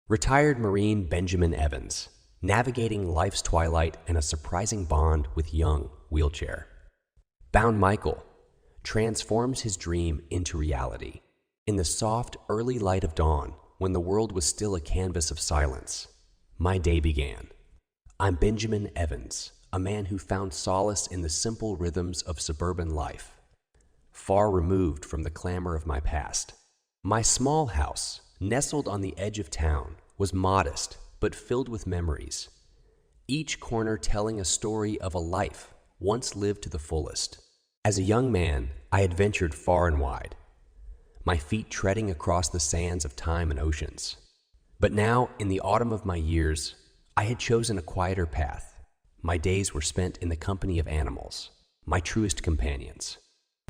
Retired Marine Benjamin Evans, navigating life's twilight and a surprising bond with young wheelchair. Bound Michael transforms his dream into reality. In the soft, early light of dawn, when the world was still a canvas of silence, my day began. I'm Benjamin Evans, a man who found solace in the simple rhythms of suburban life, far removed from the clamor of my past. My small house, nestled on the edge of town, was modest but filled with memories, each corner telling a story of a life once lived to the fullest. As a young man, I had ventured far and wide, my feet treading across the sands of time and oceans. But now, in the autumn of my years, I had chosen a quieter path. My days were spent in the company of animals, my truest companions.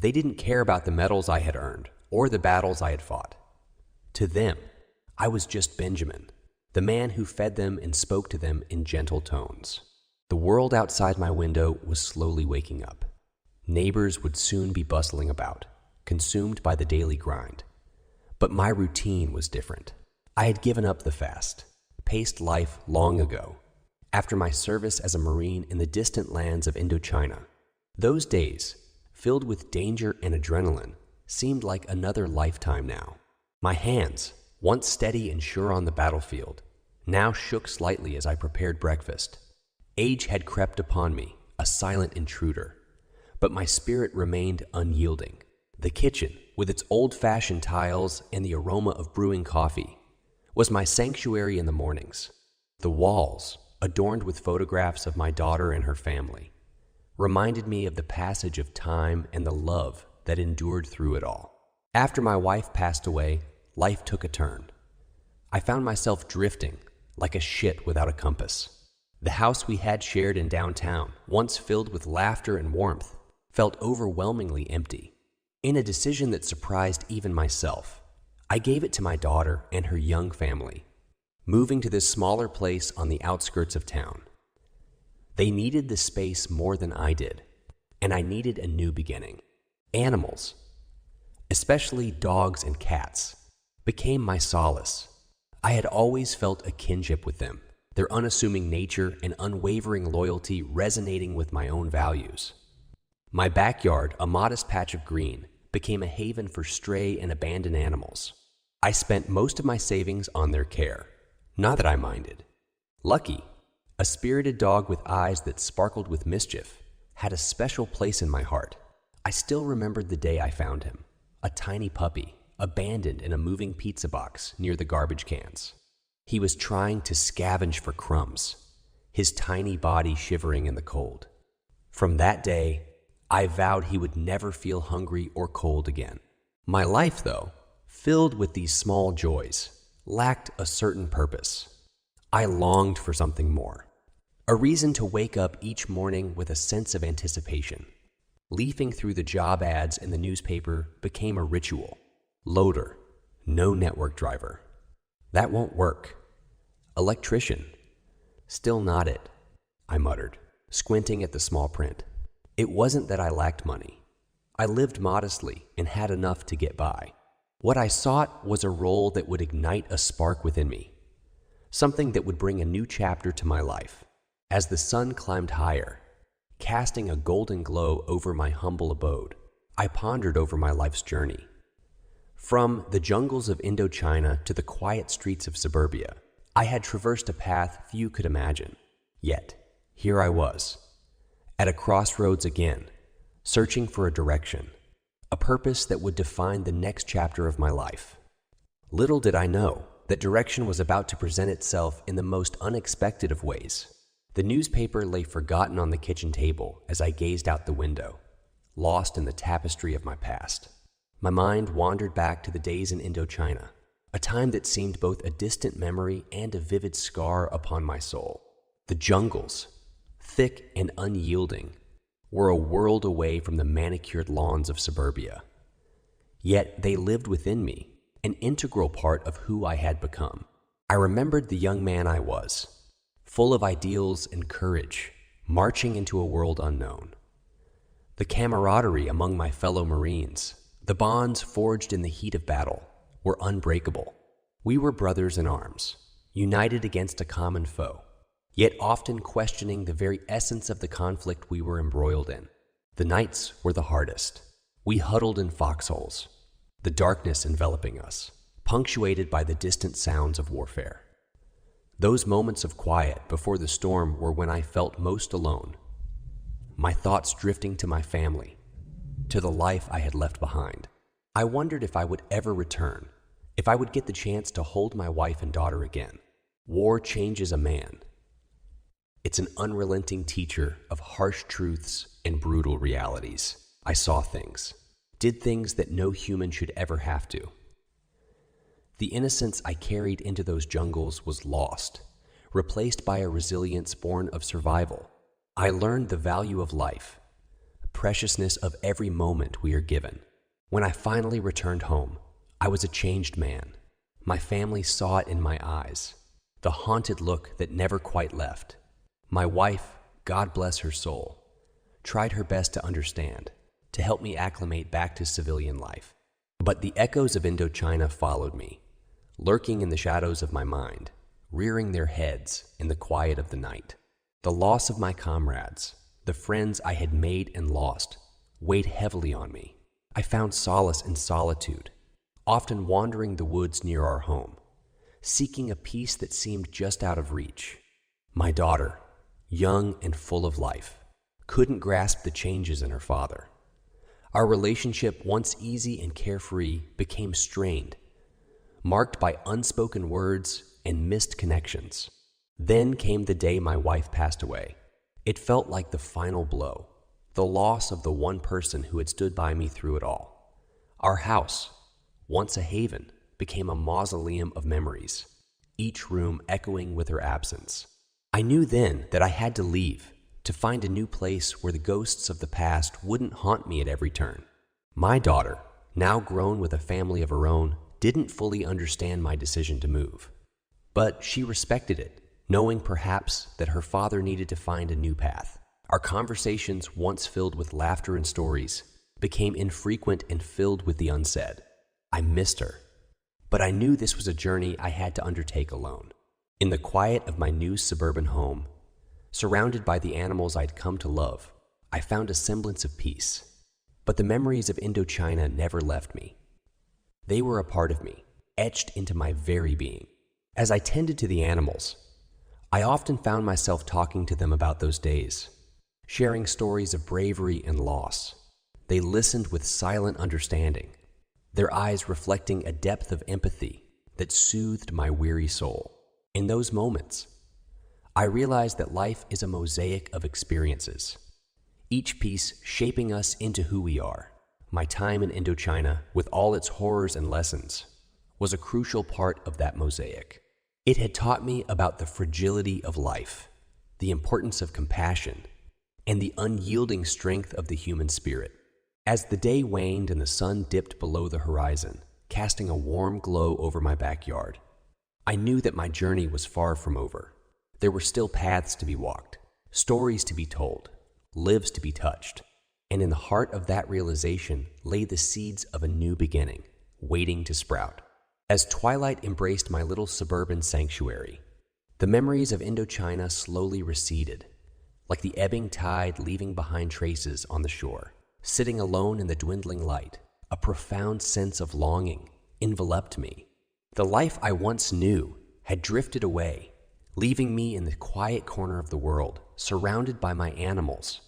They didn't care about the medals I had earned or the battles I had fought. To them, I was just Benjamin, the man who fed them and spoke to them in gentle tones. The world outside my window was slowly waking up. Neighbors would soon be bustling about, consumed by the daily grind. But my routine was different. I had given up the fast-paced life long ago, after my service as a Marine in the distant lands of Indochina. Those days, filled with danger and adrenaline, seemed like another lifetime now. My hands, once steady and sure on the battlefield, now shook slightly as I prepared breakfast. Age had crept upon me, a silent intruder, but my spirit remained unyielding. The kitchen, with its old-fashioned tiles and the aroma of brewing coffee, was my sanctuary in the mornings. The walls, adorned with photographs of my daughter and her family, reminded me of the passage of time and the love that endured through it all. After my wife passed away, life took a turn. I found myself drifting like a ship without a compass. The house we had shared in downtown, once filled with laughter and warmth, felt overwhelmingly empty. In a decision that surprised even myself, I gave it to my daughter and her young family, moving to this smaller place on the outskirts of town. They needed the space more than I did, and I needed a new beginning. Animals, especially dogs and cats, became my solace. I had always felt a kinship with them, their unassuming nature and unwavering loyalty resonating with my own values. My backyard, a modest patch of green, became a haven for stray and abandoned animals. I spent most of my savings on their care. Not that I minded. Lucky, a spirited dog with eyes that sparkled with mischief, had a special place in my heart. I still remembered the day I found him, a tiny puppy, abandoned in a moving pizza box near the garbage cans. He was trying to scavenge for crumbs, his tiny body shivering in the cold. From that day, I vowed he would never feel hungry or cold again. My life, though, filled with these small joys, lacked a certain purpose. I longed for something more, a reason to wake up each morning with a sense of anticipation. Leafing through the job ads in the newspaper became a ritual. Loader, no network driver. That won't work. Electrician, still not it, I muttered, squinting at the small print. It wasn't that I lacked money. I lived modestly and had enough to get by. What I sought was a role that would ignite a spark within me, something that would bring a new chapter to my life. As the sun climbed higher, casting a golden glow over my humble abode, I pondered over my life's journey. From the jungles of Indochina to the quiet streets of suburbia, I had traversed a path few could imagine. Yet, here I was, at a crossroads again, searching for a direction, a purpose that would define the next chapter of my life. Little did I know that direction was about to present itself in the most unexpected of ways. The newspaper lay forgotten on the kitchen table as I gazed out the window, lost in the tapestry of my past. My mind wandered back to the days in Indochina, a time that seemed both a distant memory and a vivid scar upon my soul. The jungles, thick and unyielding, were a world away from the manicured lawns of suburbia. Yet they lived within me, an integral part of who I had become. I remembered the young man I was, full of ideals and courage, marching into a world unknown. The camaraderie among my fellow Marines, the bonds forged in the heat of battle, were unbreakable. We were brothers in arms, united against a common foe, yet often questioning the very essence of the conflict we were embroiled in. The nights were the hardest. We huddled in foxholes, the darkness enveloping us, punctuated by the distant sounds of warfare. Those moments of quiet before the storm were when I felt most alone, my thoughts drifting to my family, to the life I had left behind. I wondered if I would ever return, if I would get the chance to hold my wife and daughter again. War changes a man. It's an unrelenting teacher of harsh truths and brutal realities. I saw things, did things that no human should ever have to. The innocence I carried into those jungles was lost, replaced by a resilience born of survival. I learned the value of life, the preciousness of every moment we are given. When I finally returned home, I was a changed man. My family saw it in my eyes, the haunted look that never quite left. My wife, God bless her soul, tried her best to understand, to help me acclimate back to civilian life. But the echoes of Indochina followed me, lurking in the shadows of my mind, rearing their heads in the quiet of the night. The loss of my comrades, the friends I had made and lost, weighed heavily on me. I found solace in solitude, often wandering the woods near our home, seeking a peace that seemed just out of reach. My daughter, young and full of life, couldn't grasp the changes in her father. Our relationship, once easy and carefree, became strained, marked by unspoken words and missed connections. Then came the day my wife passed away. It felt like the final blow, the loss of the one person who had stood by me through it all. Our house, once a haven, became a mausoleum of memories, each room echoing with her absence. I knew then that I had to leave, to find a new place where the ghosts of the past wouldn't haunt me at every turn. My daughter, now grown with a family of her own, didn't fully understand my decision to move. But she respected it, knowing perhaps that her father needed to find a new path. Our conversations, once filled with laughter and stories, became infrequent and filled with the unsaid. I missed her, but I knew this was a journey I had to undertake alone. In the quiet of my new suburban home, surrounded by the animals I'd come to love, I found a semblance of peace. But the memories of Indochina never left me. They were a part of me, etched into my very being. As I tended to the animals, I often found myself talking to them about those days, sharing stories of bravery and loss. They listened with silent understanding, their eyes reflecting a depth of empathy that soothed my weary soul. In those moments, I realized that life is a mosaic of experiences, each piece shaping us into who we are. My time in Indochina, with all its horrors and lessons, was a crucial part of that mosaic. It had taught me about the fragility of life, the importance of compassion, and the unyielding strength of the human spirit. As the day waned and the sun dipped below the horizon, casting a warm glow over my backyard, I knew that my journey was far from over. There were still paths to be walked, stories to be told, lives to be touched, and in the heart of that realization lay the seeds of a new beginning, waiting to sprout. As twilight embraced my little suburban sanctuary, the memories of Indochina slowly receded, like the ebbing tide leaving behind traces on the shore. Sitting alone in the dwindling light, a profound sense of longing enveloped me. The life I once knew had drifted away, leaving me in the quiet corner of the world, surrounded by my animals,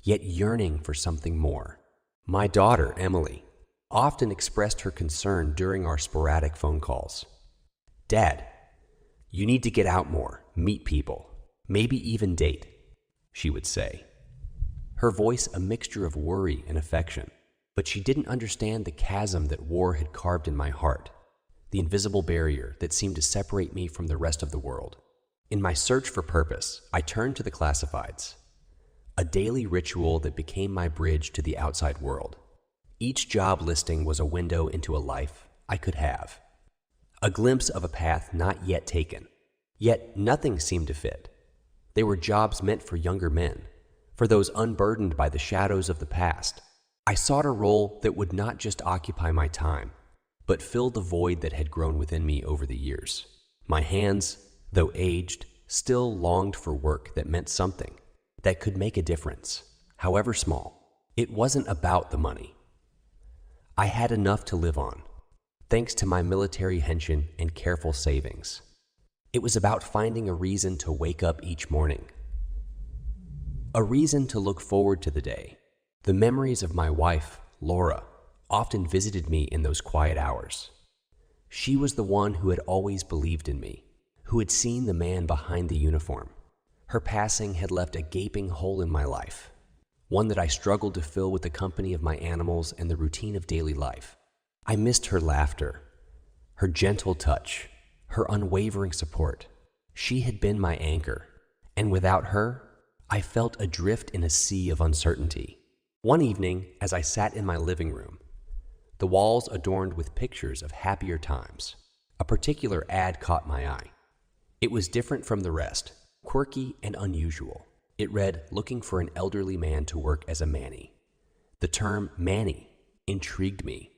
yet yearning for something more. My daughter, Emily, often expressed her concern during our sporadic phone calls. "Dad, you need to get out more, meet people, maybe even date," she would say. Her voice a mixture of worry and affection, but she didn't understand the chasm that war had carved in my heart, the invisible barrier that seemed to separate me from the rest of the world. In my search for purpose, I turned to the classifieds, a daily ritual that became my bridge to the outside world. Each job listing was a window into a life I could have, a glimpse of a path not yet taken. Yet nothing seemed to fit. They were jobs meant for younger men, for those unburdened by the shadows of the past. I sought a role that would not just occupy my time, but fill the void that had grown within me over the years. My hands, though aged, still longed for work that meant something, that could make a difference, however small. It wasn't about the money. I had enough to live on, thanks to my military pension and careful savings. It was about finding a reason to wake up each morning, a reason to look forward to the day. The memories of my wife, Laura, often visited me in those quiet hours. She was the one who had always believed in me, who had seen the man behind the uniform. Her passing had left a gaping hole in my life, one that I struggled to fill with the company of my animals and the routine of daily life. I missed her laughter, her gentle touch, her unwavering support. She had been my anchor, and without her, I felt adrift in a sea of uncertainty. One evening, as I sat in my living room, the walls adorned with pictures of happier times, a particular ad caught my eye. It was different from the rest, quirky and unusual. It read, "Looking for an elderly man to work as a manny." The term manny intrigued me.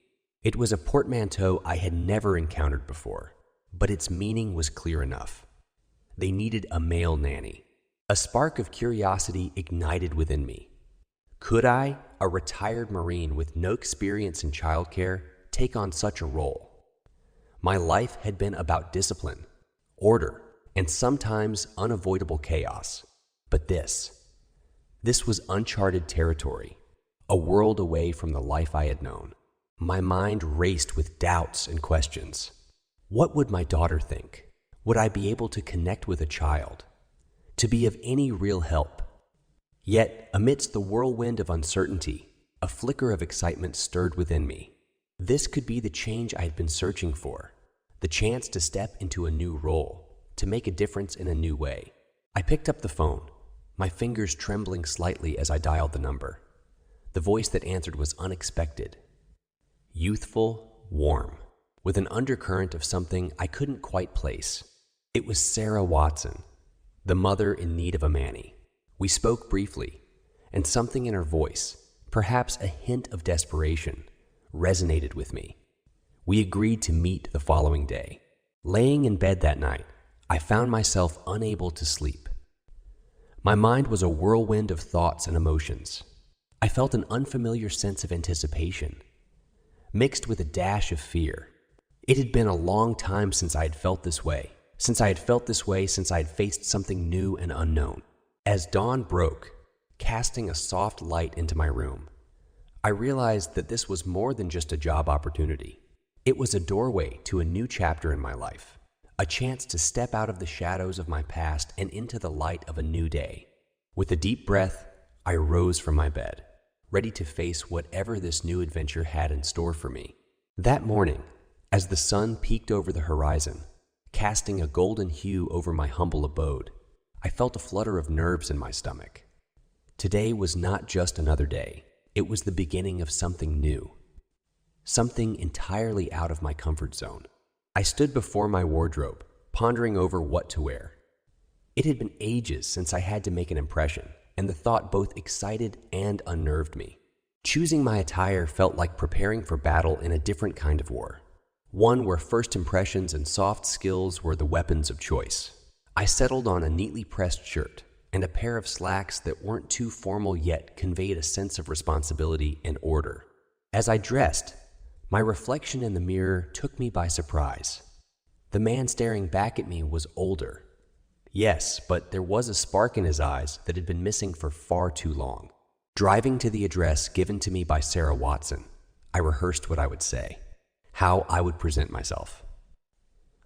It was a portmanteau I had never encountered before, but its meaning was clear enough. They needed a male nanny. A spark of curiosity ignited within me. Could I, a retired Marine with no experience in childcare, take on such a role? My life had been about discipline, order, and sometimes unavoidable chaos. But this was uncharted territory, a world away from the life I had known. My mind raced with doubts and questions. What would my daughter think? Would I be able to connect with a child? To be of any real help? Yet, amidst the whirlwind of uncertainty, a flicker of excitement stirred within me. This could be the change I had been searching for, the chance to step into a new role, to make a difference in a new way. I picked up the phone, my fingers trembling slightly as I dialed the number. The voice that answered was unexpected, youthful, warm, with an undercurrent of something I couldn't quite place. It was Sarah Watson, the mother in need of a manny. We spoke briefly, and something in her voice, perhaps a hint of desperation, resonated with me. We agreed to meet the following day. Laying in bed that night, I found myself unable to sleep. My mind was a whirlwind of thoughts and emotions. I felt an unfamiliar sense of anticipation, mixed with a dash of fear. It had been a long time since I had felt this way, since I had faced something new and unknown. As dawn broke, casting a soft light into my room, I realized that this was more than just a job opportunity. It was a doorway to a new chapter in my life, a chance to step out of the shadows of my past and into the light of a new day. With a deep breath, I rose from my bed, ready to face whatever this new adventure had in store for me. That morning, as the sun peeked over the horizon, casting a golden hue over my humble abode, I felt a flutter of nerves in my stomach. Today was not just another day. It was the beginning of something new, something entirely out of my comfort zone. I stood before my wardrobe, pondering over what to wear. It had been ages since I had to make an impression, and the thought both excited and unnerved me. Choosing my attire felt like preparing for battle in a different kind of war, one where first impressions and soft skills were the weapons of choice. I settled on a neatly pressed shirt and a pair of slacks that weren't too formal yet conveyed a sense of responsibility and order. As I dressed, my reflection in the mirror took me by surprise. The man staring back at me was older. Yes, but there was a spark in his eyes that had been missing for far too long. Driving to the address given to me by Sarah Watson, I rehearsed what I would say, how I would present myself.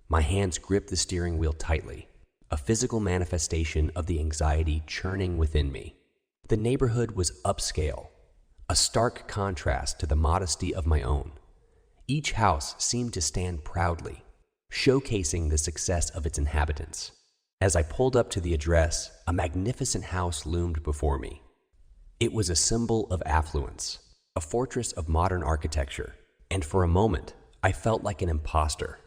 My hands gripped the steering wheel tightly, a physical manifestation of the anxiety churning within me. The neighborhood was upscale, a stark contrast to the modesty of my own. Each house seemed to stand proudly, showcasing the success of its inhabitants. As I pulled up to the address, a magnificent house loomed before me. It was a symbol of affluence, a fortress of modern architecture, and for a moment, I felt like an imposter,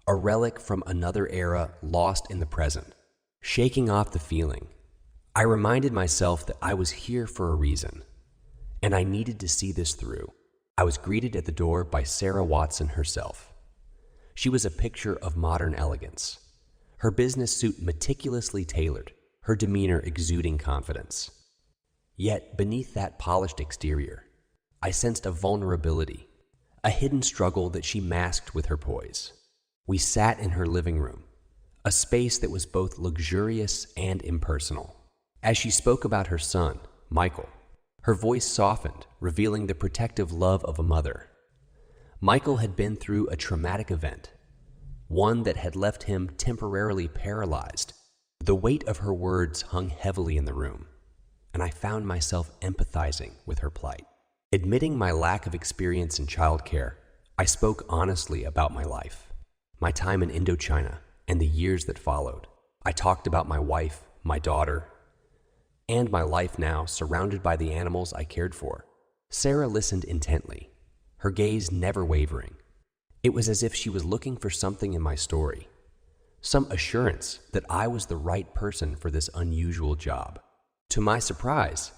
a relic from another era lost in the present. Shaking off the feeling, I reminded myself that I was here for a reason, and I needed to see this through. I was greeted at the door by Sarah Watson herself. She was a picture of modern elegance, her business suit meticulously tailored, her demeanor exuding confidence. Yet beneath that polished exterior, I sensed a vulnerability, a hidden struggle that she masked with her poise. We sat in her living room, a space that was both luxurious and impersonal. As she spoke about her son, Michael, her voice softened, revealing the protective love of a mother. Michael had been through a traumatic event, one that had left him temporarily paralyzed. The weight of her words hung heavily in the room, and I found myself empathizing with her plight. Admitting my lack of experience in childcare, I spoke honestly about my life, my time in Indochina, and the years that followed. I talked about my wife, my daughter, and my life now surrounded by the animals I cared for. Sarah listened intently, her gaze never wavering. It was as if she was looking for something in my story, some assurance that I was the right person for this unusual job. To my surprise,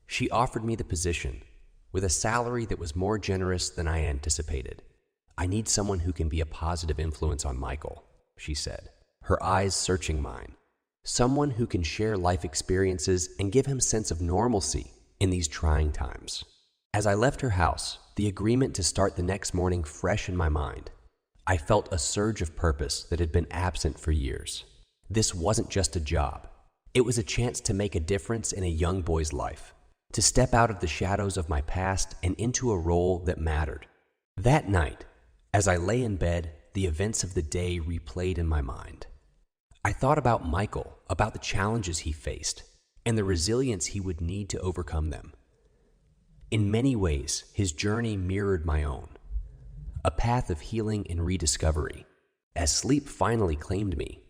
she offered me the position with a salary that was more generous than I anticipated. "I need someone who can be a positive influence on Michael," she said, her eyes searching mine. "Someone who can share life experiences and give him a sense of normalcy in these trying times." As I left her house, the agreement to start the next morning fresh in my mind, I felt a surge of purpose that had been absent for years. This wasn't just a job. It was a chance to make a difference in a young boy's life, to step out of the shadows of my past and into a role that mattered. That night, as I lay in bed, the events of the day replayed in my mind. I thought about Michael, about the challenges he faced, and the resilience he would need to overcome them. In many ways, his journey mirrored my own, a path of healing and rediscovery. As sleep finally claimed me,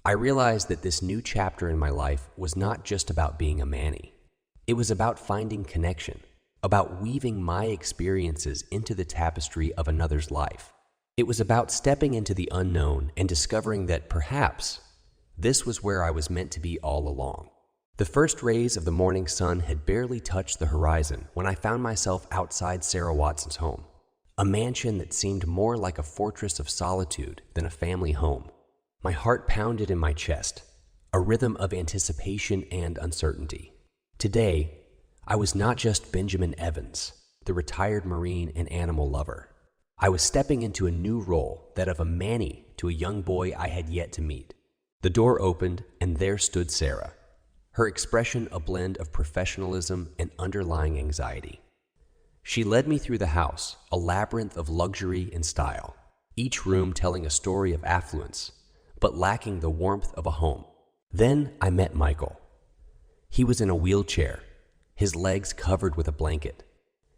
I realized that this new chapter in my life was not just about being a Manny. It was about finding connection, about weaving my experiences into the tapestry of another's life. It was about stepping into the unknown and discovering that perhaps this was where I was meant to be all along. The first rays of the morning sun had barely touched the horizon when I found myself outside Sarah Watson's home, a mansion that seemed more like a fortress of solitude than a family home. My heart pounded in my chest, a rhythm of anticipation and uncertainty. Today, I was not just Benjamin Evans, the retired Marine and animal lover. I was stepping into a new role, that of a Manny to a young boy I had yet to meet. The door opened, and there stood Sarah, her expression a blend of professionalism and underlying anxiety. She led me through the house, a labyrinth of luxury and style, each room telling a story of affluence, but lacking the warmth of a home. Then I met Michael. He was in a wheelchair, his legs covered with a blanket.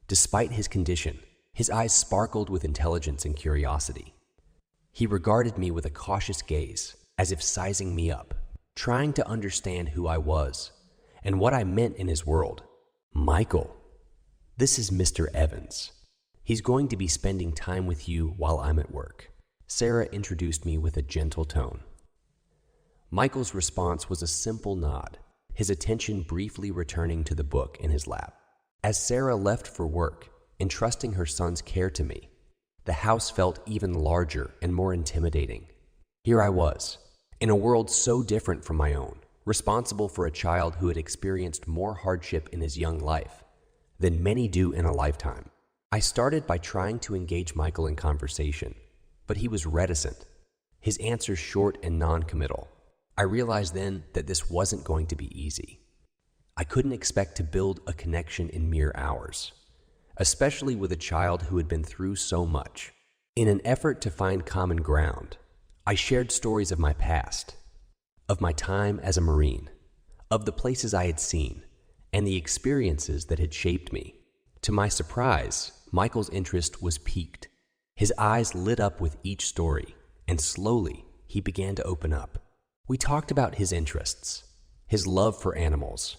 Despite his condition, his eyes sparkled with intelligence and curiosity. He regarded me with a cautious gaze, as if sizing me up, trying to understand who I was and what I meant in his world. "Michael, this is Mr. Evans. He's going to be spending time with you while I'm at work," Sarah introduced me with a gentle tone. Michael's response was a simple nod, his attention briefly returning to the book in his lap. As Sarah left for work, entrusting her son's care to me, the house felt even larger and more intimidating. Here I was, in a world so different from my own, responsible for a child who had experienced more hardship in his young life than many do in a lifetime. I started by trying to engage Michael in conversation, but he was reticent, his answers short and non-committal. I realized then that this wasn't going to be easy. I couldn't expect to build a connection in mere hours, especially with a child who had been through so much. In an effort to find common ground, I shared stories of my past, of my time as a Marine, of the places I had seen, and the experiences that had shaped me. To my surprise, Michael's interest was piqued. His eyes lit up with each story, and slowly he began to open up. We talked about his interests, his love for animals,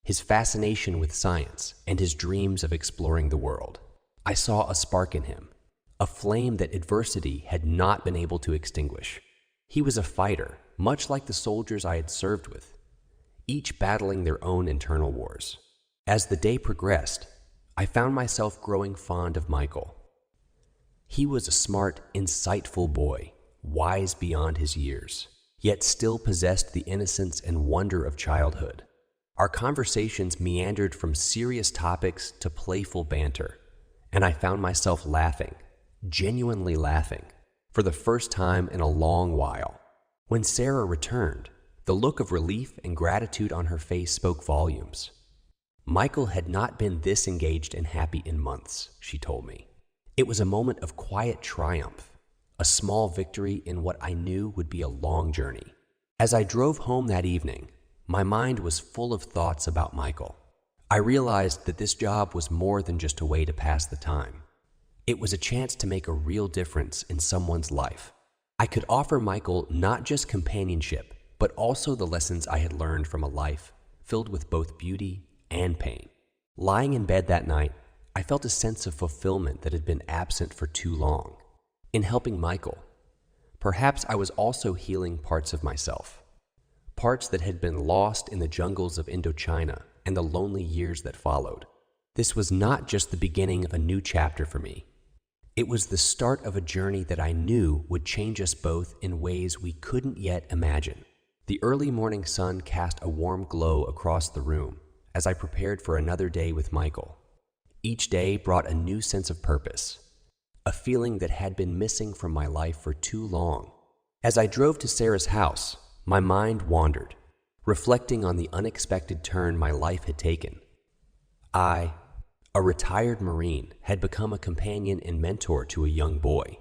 his fascination with science, and his dreams of exploring the world. I saw a spark in him, a flame that adversity had not been able to extinguish. He was a fighter, much like the soldiers I had served with, each battling their own internal wars. As the day progressed, I found myself growing fond of Michael. He was a smart, insightful boy, wise beyond his years, yet still possessed the innocence and wonder of childhood. Our conversations meandered from serious topics to playful banter, and I found myself laughing, genuinely laughing, for the first time in a long while. When Sarah returned, the look of relief and gratitude on her face spoke volumes. Michael had not been this engaged and happy in months, she told me. It was a moment of quiet triumph, a small victory in what I knew would be a long journey. As I drove home that evening, my mind was full of thoughts about Michael. I realized that this job was more than just a way to pass the time. It was a chance to make a real difference in someone's life. I could offer Michael not just companionship, but also the lessons I had learned from a life filled with both beauty and pain. Lying in bed that night, I felt a sense of fulfillment that had been absent for too long. In helping Michael, perhaps I was also healing parts of myself, parts that had been lost in the jungles of Indochina and the lonely years that followed. This was not just the beginning of a new chapter for me. It was the start of a journey that I knew would change us both in ways we couldn't yet imagine. The early morning sun cast a warm glow across the room as I prepared for another day with Michael. Each day brought a new sense of purpose, a feeling that had been missing from my life for too long. As I drove to Sarah's house, my mind wandered, reflecting on the unexpected turn my life had taken. I, a retired Marine, had become a companion and mentor to a young boy.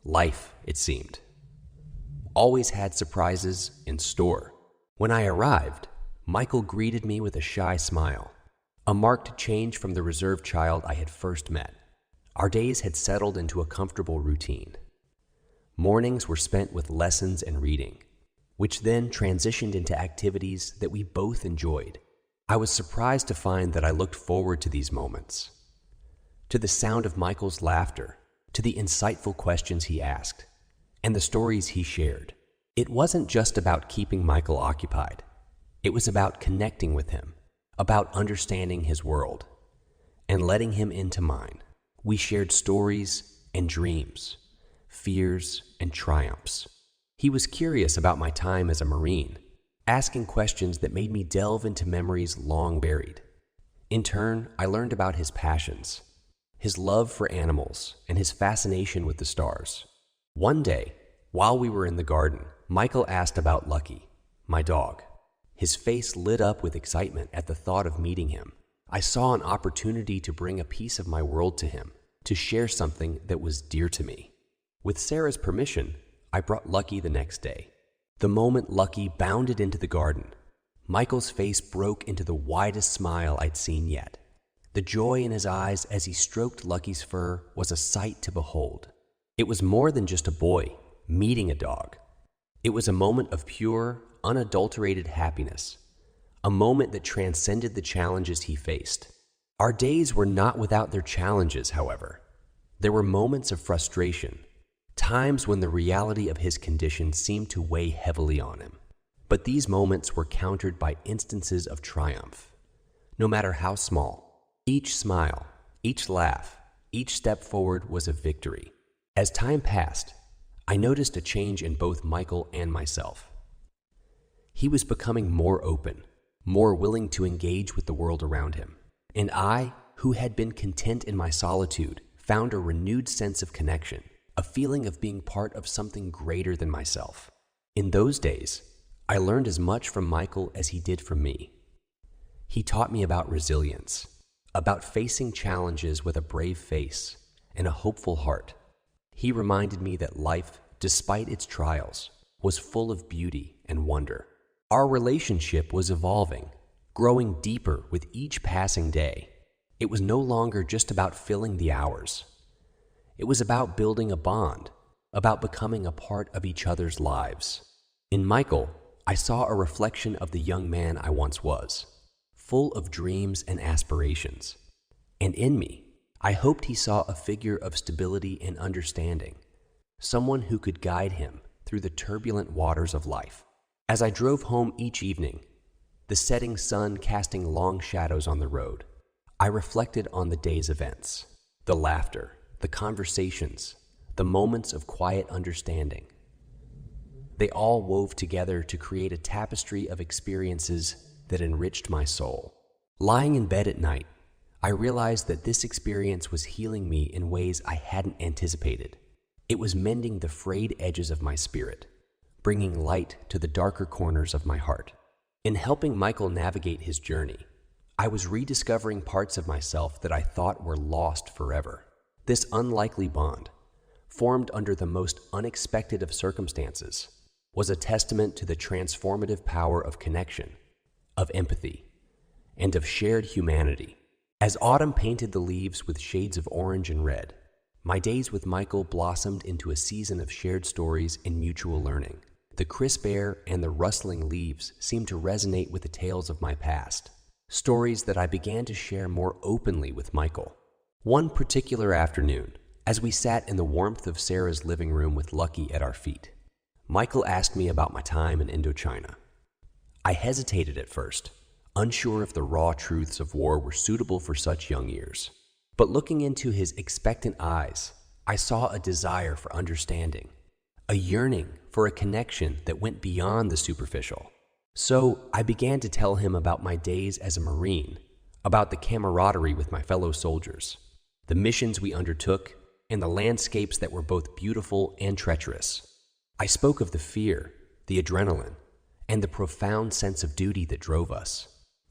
Life, it seemed, always had surprises in store. When I arrived, Michael greeted me with a shy smile, a marked change from the reserved child I had first met. Our days had settled into a comfortable routine. Mornings were spent with lessons and reading, which then transitioned into activities that we both enjoyed. I was surprised to find that I looked forward to these moments, to the sound of Michael's laughter, to the insightful questions he asked, and the stories he shared. It wasn't just about keeping Michael occupied. It was about connecting with him, about understanding his world, and letting him into mine. We shared stories and dreams, fears and triumphs. He was curious about my time as a Marine, asking questions that made me delve into memories long buried. In turn, I learned about his passions, his love for animals, and his fascination with the stars. One day, while we were in the garden, Michael asked about Lucky, my dog. His face lit up with excitement at the thought of meeting him. I saw an opportunity to bring a piece of my world to him, to share something that was dear to me. With Sarah's permission, I brought Lucky the next day. The moment Lucky bounded into the garden, Michael's face broke into the widest smile I'd seen yet. The joy in his eyes as he stroked Lucky's fur was a sight to behold. It was more than just a boy meeting a dog. It was a moment of pure, unadulterated happiness, a moment that transcended the challenges he faced. Our days were not without their challenges, however. There were moments of frustration, times when the reality of his condition seemed to weigh heavily on him. But these moments were countered by instances of triumph. No matter how small, each smile, each laugh, each step forward was a victory. As time passed, I noticed a change in both Michael and myself. He was becoming more open, more willing to engage with the world around him. And I, who had been content in my solitude, found a renewed sense of connection, a feeling of being part of something greater than myself. In those days, I learned as much from Michael as he did from me. He taught me about resilience, about facing challenges with a brave face and a hopeful heart. He reminded me that life, despite its trials, was full of beauty and wonder. Our relationship was evolving, growing deeper with each passing day. It was no longer just about filling the hours. It was about building a bond, about becoming a part of each other's lives. In Michael, I saw a reflection of the young man I once was, full of dreams and aspirations. And in me, I hoped he saw a figure of stability and understanding, someone who could guide him through the turbulent waters of life. As I drove home each evening, the setting sun casting long shadows on the road, I reflected on the day's events, the laughter, the conversations, the moments of quiet understanding. They all wove together to create a tapestry of experiences that enriched my soul. Lying in bed at night, I realized that this experience was healing me in ways I hadn't anticipated. It was mending the frayed edges of my spirit, bringing light to the darker corners of my heart. In helping Michael navigate his journey, I was rediscovering parts of myself that I thought were lost forever. This unlikely bond, formed under the most unexpected of circumstances, was a testament to the transformative power of connection, of empathy, and of shared humanity. As autumn painted the leaves with shades of orange and red, my days with Michael blossomed into a season of shared stories and mutual learning. The crisp air and the rustling leaves seemed to resonate with the tales of my past, stories that I began to share more openly with Michael. One particular afternoon, as we sat in the warmth of Sarah's living room with Lucky at our feet, Michael asked me about my time in Indochina. I hesitated at first, unsure if the raw truths of war were suitable for such young ears. But looking into his expectant eyes, I saw a desire for understanding, a yearning for a connection that went beyond the superficial. So I began to tell him about my days as a Marine, about the camaraderie with my fellow soldiers, the missions we undertook, and the landscapes that were both beautiful and treacherous. I spoke of the fear, the adrenaline, and the profound sense of duty that drove us.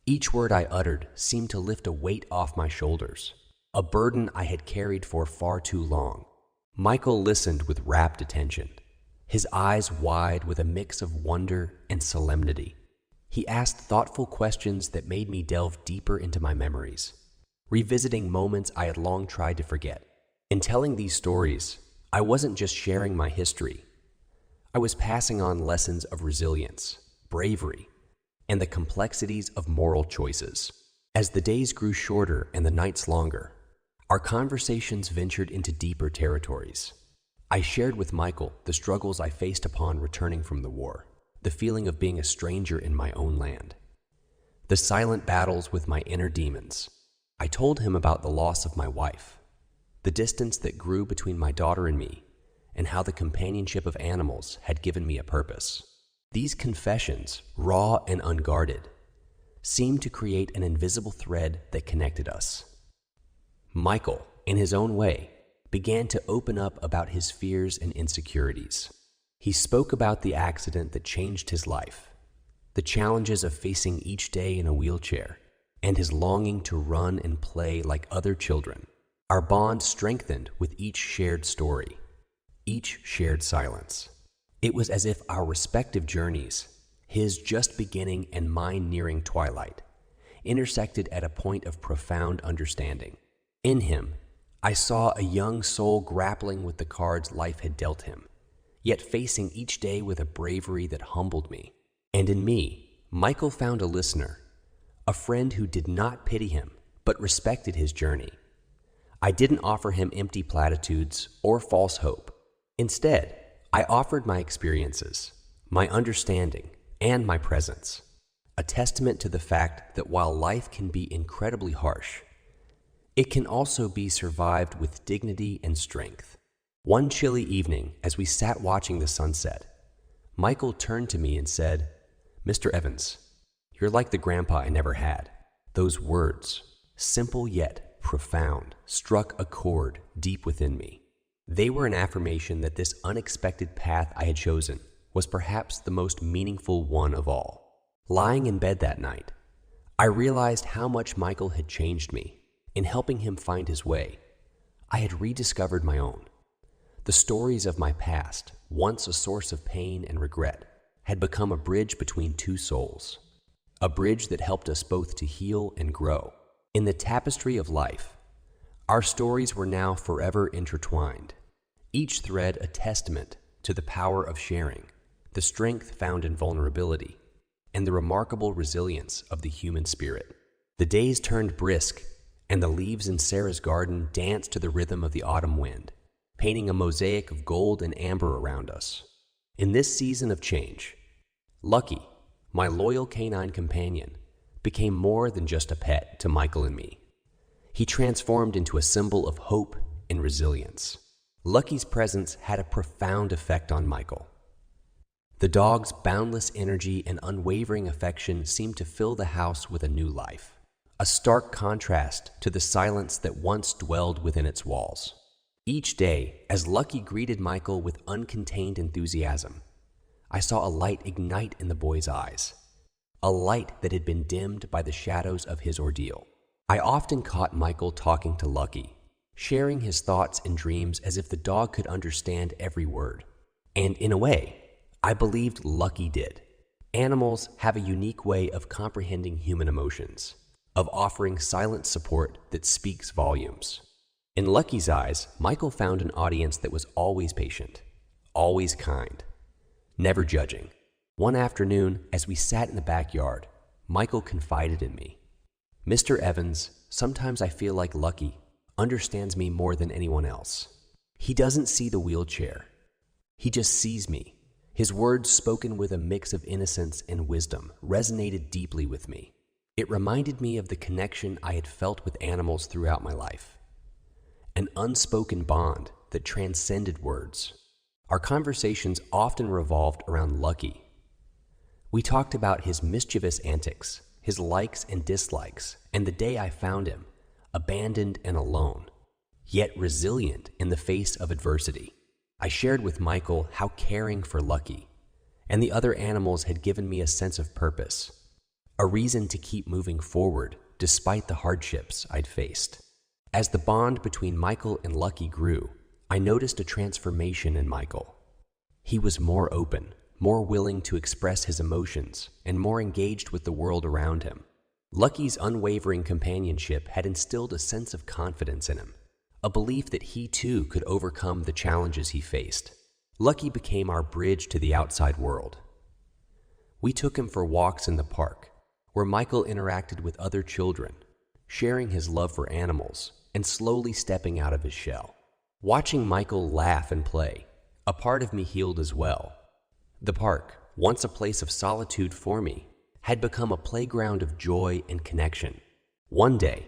Each word I uttered seemed to lift a weight off my shoulders, a burden I had carried for far too long. Michael listened with rapt attention, his eyes wide with a mix of wonder and solemnity. He asked thoughtful questions that made me delve deeper into my memories, revisiting moments I had long tried to forget. In telling these stories, I wasn't just sharing my history. I was passing on lessons of resilience, bravery, and the complexities of moral choices. As the days grew shorter and the nights longer, our conversations ventured into deeper territories. I shared with Michael the struggles I faced upon returning from the war, the feeling of being a stranger in my own land, the silent battles with my inner demons. I told him about the loss of my wife, the distance that grew between my daughter and me, and how the companionship of animals had given me a purpose. These confessions, raw and unguarded, seemed to create an invisible thread that connected us. Michael, in his own way, began to open up about his fears and insecurities. He spoke about the accident that changed his life, the challenges of facing each day in a wheelchair, and his longing to run and play like other children. Our bond strengthened with each shared story, each shared silence. It was as if our respective journeys, his just beginning and mine nearing twilight, intersected at a point of profound understanding. In him, I saw a young soul grappling with the cards life had dealt him, yet facing each day with a bravery that humbled me. And in me, Michael found a listener, a friend who did not pity him, but respected his journey. I didn't offer him empty platitudes or false hope. Instead, I offered my experiences, my understanding, and my presence, a testament to the fact that while life can be incredibly harsh, it can also be survived with dignity and strength. One chilly evening, as we sat watching the sunset, Michael turned to me and said, "Mr. Evans, you're like the grandpa I never had." Those words, simple yet profound, struck a chord deep within me. They were an affirmation that this unexpected path I had chosen was perhaps the most meaningful one of all. Lying in bed that night, I realized how much Michael had changed me. In helping him find his way, I had rediscovered my own. The stories of my past, once a source of pain and regret, had become a bridge between two souls, a bridge that helped us both to heal and grow. In the tapestry of life, our stories were now forever intertwined, each thread a testament to the power of sharing, the strength found in vulnerability, and the remarkable resilience of the human spirit. The days turned brisk, and the leaves in Sarah's garden danced to the rhythm of the autumn wind, painting a mosaic of gold and amber around us. In this season of change, Lucky, my loyal canine companion, became more than just a pet to Michael and me. He transformed into a symbol of hope and resilience. Lucky's presence had a profound effect on Michael. The dog's boundless energy and unwavering affection seemed to fill the house with a new life, a stark contrast to the silence that once dwelled within its walls. Each day, as Lucky greeted Michael with uncontained enthusiasm, I saw a light ignite in the boy's eyes, a light that had been dimmed by the shadows of his ordeal. I often caught Michael talking to Lucky, sharing his thoughts and dreams as if the dog could understand every word. And in a way, I believed Lucky did. Animals have a unique way of comprehending human emotions, of offering silent support that speaks volumes. In Lucky's eyes, Michael found an audience that was always patient, always kind, never judging. One afternoon, as we sat in the backyard, Michael confided in me. "Mr. Evans, sometimes I feel like Lucky understands me more than anyone else. He doesn't see the wheelchair. He just sees me." His words, spoken with a mix of innocence and wisdom, resonated deeply with me. It reminded me of the connection I had felt with animals throughout my life, an unspoken bond that transcended words. Our conversations often revolved around Lucky. We talked about his mischievous antics, his likes and dislikes, and the day I found him, abandoned and alone, yet resilient in the face of adversity. I shared with Michael how caring for Lucky and the other animals had given me a sense of purpose, a reason to keep moving forward despite the hardships I'd faced. As the bond between Michael and Lucky grew, I noticed a transformation in Michael. He was more open, more willing to express his emotions, and more engaged with the world around him. Lucky's unwavering companionship had instilled a sense of confidence in him, a belief that he too could overcome the challenges he faced. Lucky became our bridge to the outside world. We took him for walks in the park, where Michael interacted with other children, sharing his love for animals and slowly stepping out of his shell. Watching Michael laugh and play, a part of me healed as well. The park, once a place of solitude for me, had become a playground of joy and connection. One day,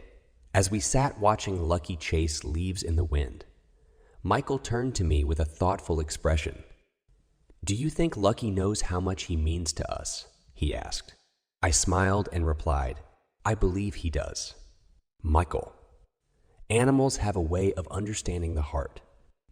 as we sat watching Lucky chase leaves in the wind, Michael turned to me with a thoughtful expression. "Do you think Lucky knows how much he means to us?" he asked. I smiled and replied, "I believe he does." Michael, animals have a way of understanding the heart,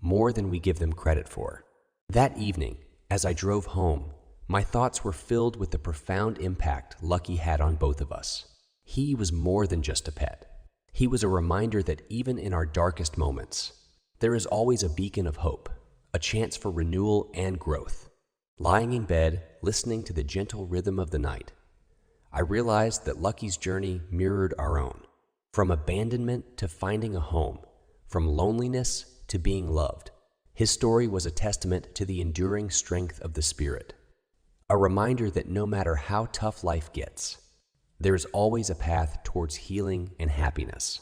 more than we give them credit for. That evening, as I drove home, my thoughts were filled with the profound impact Lucky had on both of us. He was more than just a pet. He was a reminder that even in our darkest moments, there is always a beacon of hope, a chance for renewal and growth. Lying in bed, listening to the gentle rhythm of the night, I realized that Lucky's journey mirrored our own. From abandonment to finding a home, from loneliness to being loved, his story was a testament to the enduring strength of the spirit. A reminder that no matter how tough life gets, there is always a path towards healing and happiness.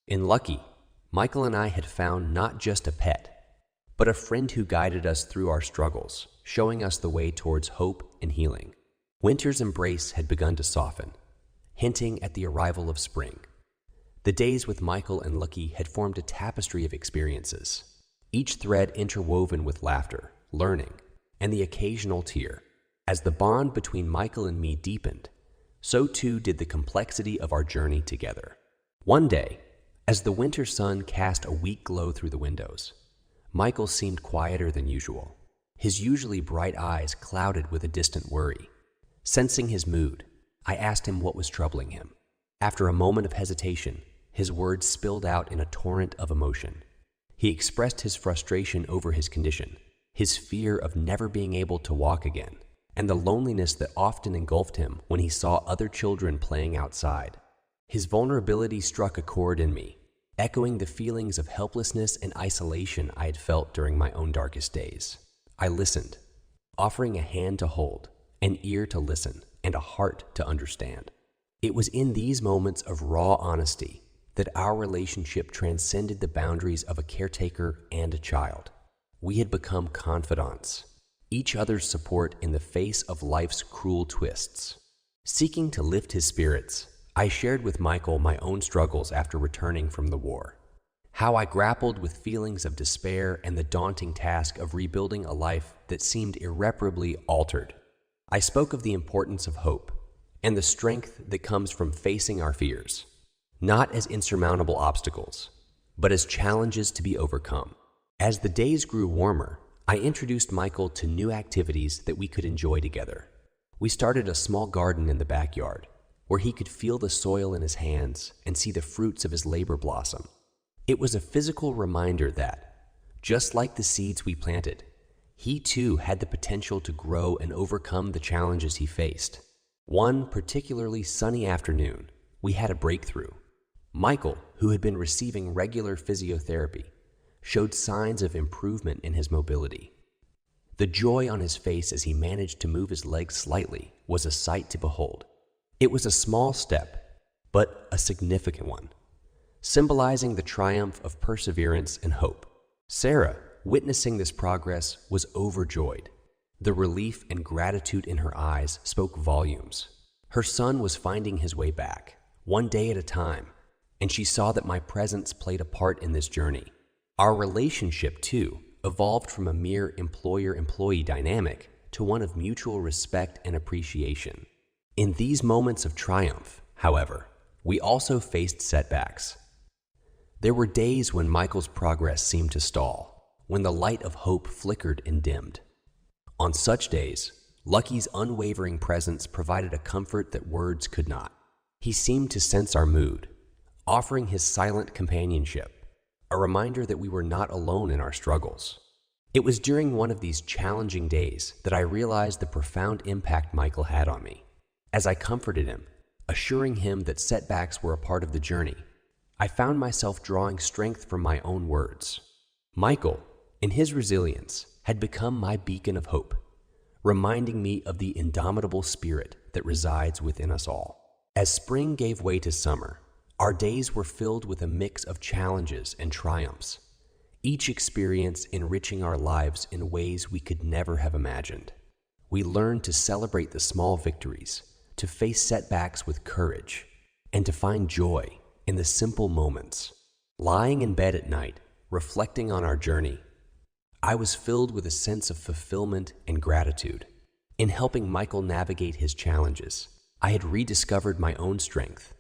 In Lucky, Michael and I had found not just a pet, but a friend who guided us through our struggles, showing us the way towards hope and healing. Winter's embrace had begun to soften, hinting at the arrival of spring. The days with Michael and Lucky had formed a tapestry of experiences, each thread interwoven with laughter, learning, and the occasional tear. As the bond between Michael and me deepened, so too did the complexity of our journey together. One day, as the winter sun cast a weak glow through the windows, Michael seemed quieter than usual, his usually bright eyes clouded with a distant worry. Sensing his mood, I asked him what was troubling him. After a moment of hesitation, his words spilled out in a torrent of emotion. He expressed his frustration over his condition, his fear of never being able to walk again, and the loneliness that often engulfed him when he saw other children playing outside. His vulnerability struck a chord in me, echoing the feelings of helplessness and isolation I had felt during my own darkest days. I listened, offering a hand to hold, an ear to listen, and a heart to understand. It was in these moments of raw honesty that our relationship transcended the boundaries of a caretaker and a child. We had become confidants, each other's support in the face of life's cruel twists. Seeking to lift his spirits, I shared with Michael my own struggles after returning from the war. how I grappled with feelings of despair and the daunting task of rebuilding a life that seemed irreparably altered. I spoke of the importance of hope and the strength that comes from facing our fears, not as insurmountable obstacles, but as challenges to be overcome. As the days grew warmer, I introduced Michael to new activities that we could enjoy together. We started a small garden in the backyard, where he could feel the soil in his hands and see the fruits of his labor blossom. It was a physical reminder that, just like the seeds we planted, he too had the potential to grow and overcome the challenges he faced. One particularly sunny afternoon, we had a breakthrough. Michael, who had been receiving regular physiotherapy, showed signs of improvement in his mobility. The joy on his face as he managed to move his legs slightly was a sight to behold. It was a small step, but a significant one, symbolizing the triumph of perseverance and hope. Sarah, witnessing this progress, was overjoyed. The relief and gratitude in her eyes spoke volumes. Her son was finding his way back, one day at a time, and she saw that my presence played a part in this journey. Our relationship, too, evolved from a mere employer-employee dynamic to one of mutual respect and appreciation. In these moments of triumph, however, we also faced setbacks. There were days when Michael's progress seemed to stall, when the light of hope flickered and dimmed. On such days, Lucky's unwavering presence provided a comfort that words could not. He seemed to sense our mood, offering his silent companionship, a reminder that we were not alone in our struggles. It was during one of these challenging days that I realized the profound impact Michael had on me. As I comforted him, assuring him that setbacks were a part of the journey, I found myself drawing strength from my own words. Michael, in his resilience, had become my beacon of hope, reminding me of the indomitable spirit that resides within us all. As spring gave way to summer, our days were filled with a mix of challenges and triumphs, each experience enriching our lives in ways we could never have imagined. We learned to celebrate the small victories, to face setbacks with courage, and to find joy in the simple moments. Lying in bed at night, reflecting on our journey, I was filled with a sense of fulfillment and gratitude. In helping Michael navigate his challenges, I had rediscovered my own strength,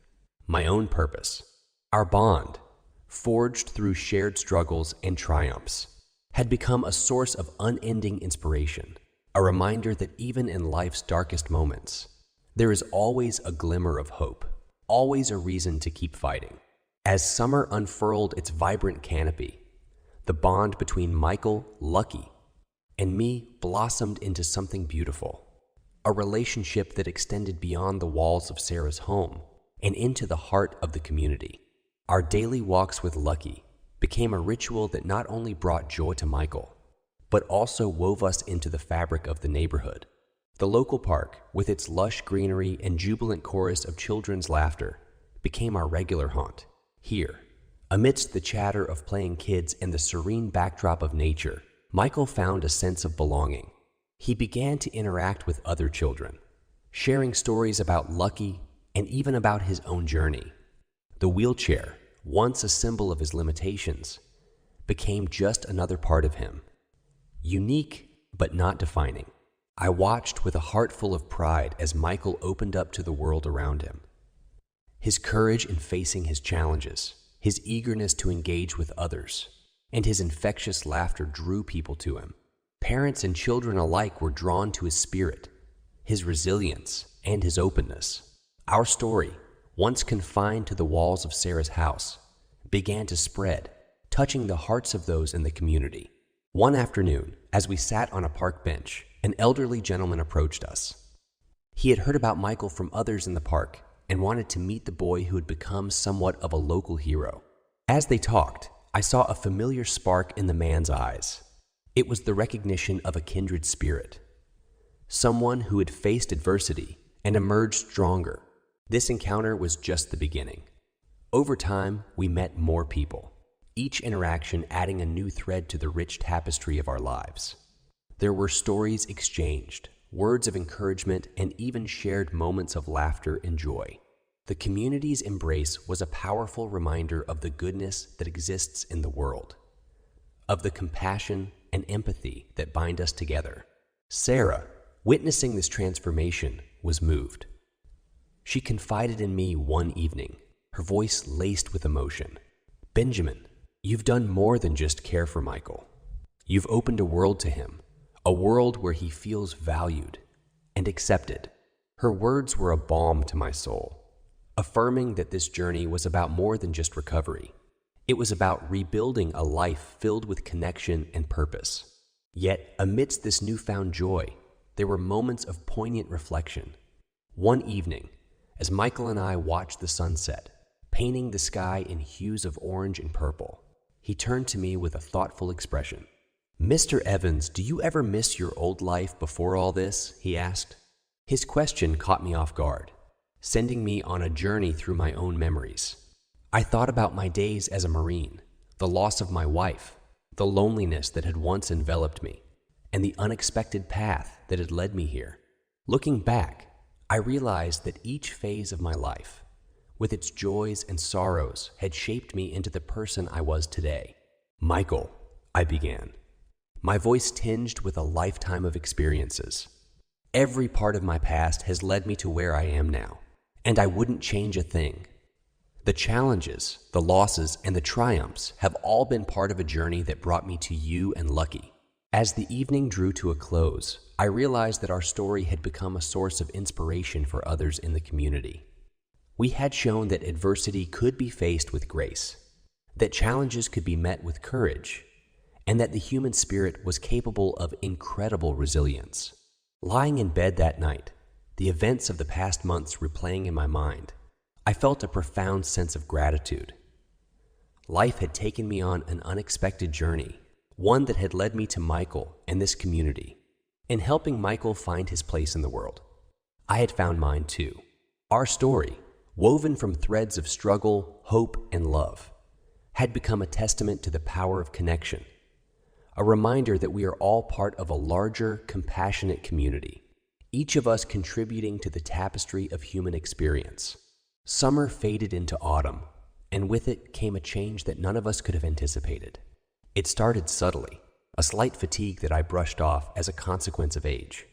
my own purpose. Our bond, forged through shared struggles and triumphs, had become a source of unending inspiration, a reminder that even in life's darkest moments, there is always a glimmer of hope, always a reason to keep fighting. As summer unfurled its vibrant canopy, the bond between Michael, Lucky, and me blossomed into something beautiful, a relationship that extended beyond the walls of Sarah's home and into the heart of the community. Our daily walks with Lucky became a ritual that not only brought joy to Michael, but also wove us into the fabric of the neighborhood. The local park, with its lush greenery and jubilant chorus of children's laughter, became our regular haunt. Here, amidst the chatter of playing kids and the serene backdrop of nature, Michael found a sense of belonging. He began to interact with other children, sharing stories about Lucky and even about his own journey. The wheelchair, once a symbol of his limitations, became just another part of him, unique but not defining. I watched with a heart full of pride as Michael opened up to the world around him. His courage in facing his challenges, his eagerness to engage with others, and his infectious laughter drew people to him. Parents and children alike were drawn to his spirit, his resilience, and his openness. Our story, once confined to the walls of Sarah's house, began to spread, touching the hearts of those in the community. One afternoon, as we sat on a park bench, an elderly gentleman approached us. He had heard about Michael from others in the park and wanted to meet the boy who had become somewhat of a local hero. As they talked, I saw a familiar spark in the man's eyes. It was the recognition of a kindred spirit, someone who had faced adversity and emerged stronger. This encounter was just the beginning. Over time, we met more people, each interaction adding a new thread to the rich tapestry of our lives. There were stories exchanged, words of encouragement, and even shared moments of laughter and joy. The community's embrace was a powerful reminder of the goodness that exists in the world, of the compassion and empathy that bind us together. Sarah, witnessing this transformation, was moved. She confided in me one evening, her voice laced with emotion. "Benjamin, you've done more than just care for Michael. You've opened a world to him, a world where he feels valued and accepted." Her words were a balm to my soul, affirming that this journey was about more than just recovery. It was about rebuilding a life filled with connection and purpose. Yet, amidst this newfound joy, there were moments of poignant reflection. One evening, as Michael and I watched the sunset, painting the sky in hues of orange and purple, he turned to me with a thoughtful expression. "Mr. Evans, do you ever miss your old life before all this?" he asked. His question caught me off guard, sending me on a journey through my own memories. I thought about my days as a Marine, the loss of my wife, the loneliness that had once enveloped me, and the unexpected path that had led me here. Looking back, I realized that each phase of my life, with its joys and sorrows, had shaped me into the person I was today. "Michael," I began, my voice tinged with a lifetime of experiences. "Every part of my past has led me to where I am now, and I wouldn't change a thing. The challenges, the losses, and the triumphs have all been part of a journey that brought me to you and Lucky." As the evening drew to a close, I realized that our story had become a source of inspiration for others in the community. We had shown that adversity could be faced with grace, that challenges could be met with courage, and that the human spirit was capable of incredible resilience. Lying in bed that night, the events of the past months replaying in my mind, I felt a profound sense of gratitude. Life had taken me on an unexpected journey, one that had led me to Michael and this community. In helping Michael find his place in the world, I had found mine too. Our story, woven from threads of struggle, hope, and love, had become a testament to the power of connection, a reminder that we are all part of a larger, compassionate community, each of us contributing to the tapestry of human experience. Summer faded into autumn, and with it came a change that none of us could have anticipated. It started subtly, a slight fatigue that I brushed off as a consequence of age.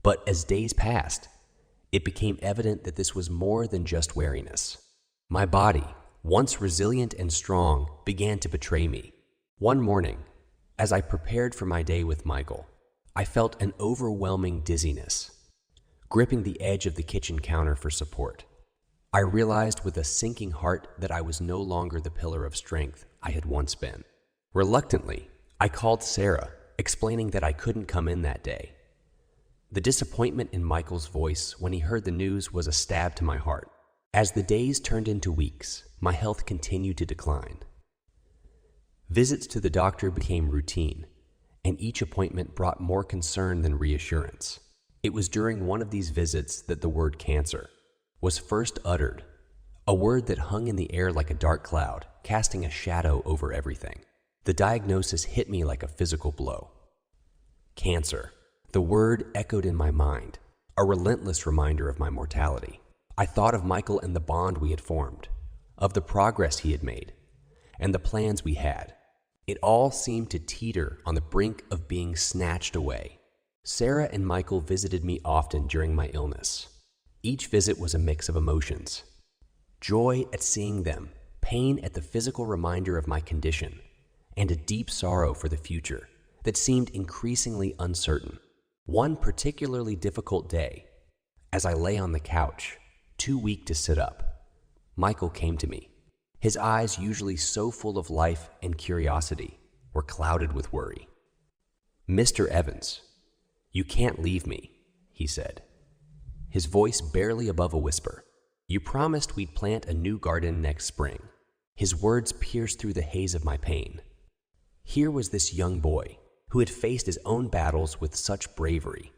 But as days passed, it became evident that this was more than just weariness. My body, once resilient and strong, began to betray me. One morning, as I prepared for my day with Michael, I felt an overwhelming dizziness, gripping the edge of the kitchen counter for support. I realized with a sinking heart that I was no longer the pillar of strength I had once been. Reluctantly, I called Sarah, explaining that I couldn't come in that day. The disappointment in Michael's voice when he heard the news was a stab to my heart. As the days turned into weeks, my health continued to decline. Visits to the doctor became routine, and each appointment brought more concern than reassurance. It was during one of these visits that the word cancer was first uttered, a word that hung in the air like a dark cloud, casting a shadow over everything. The diagnosis hit me like a physical blow. Cancer. The word echoed in my mind, a relentless reminder of my mortality. I thought of Michael and the bond we had formed, of the progress he had made, and the plans we had. It all seemed to teeter on the brink of being snatched away. Sarah and Michael visited me often during my illness. Each visit was a mix of emotions. Joy at seeing them, pain at the physical reminder of my condition, and a deep sorrow for the future that seemed increasingly uncertain. One particularly difficult day, as I lay on the couch, too weak to sit up, Michael came to me. His eyes, usually so full of life and curiosity, were clouded with worry. "Mr. Evans, you can't leave me," he said, his voice barely above a whisper. "You promised we'd plant a new garden next spring." His words pierced through the haze of my pain. Here was this young boy, who had faced his own battles with such bravery,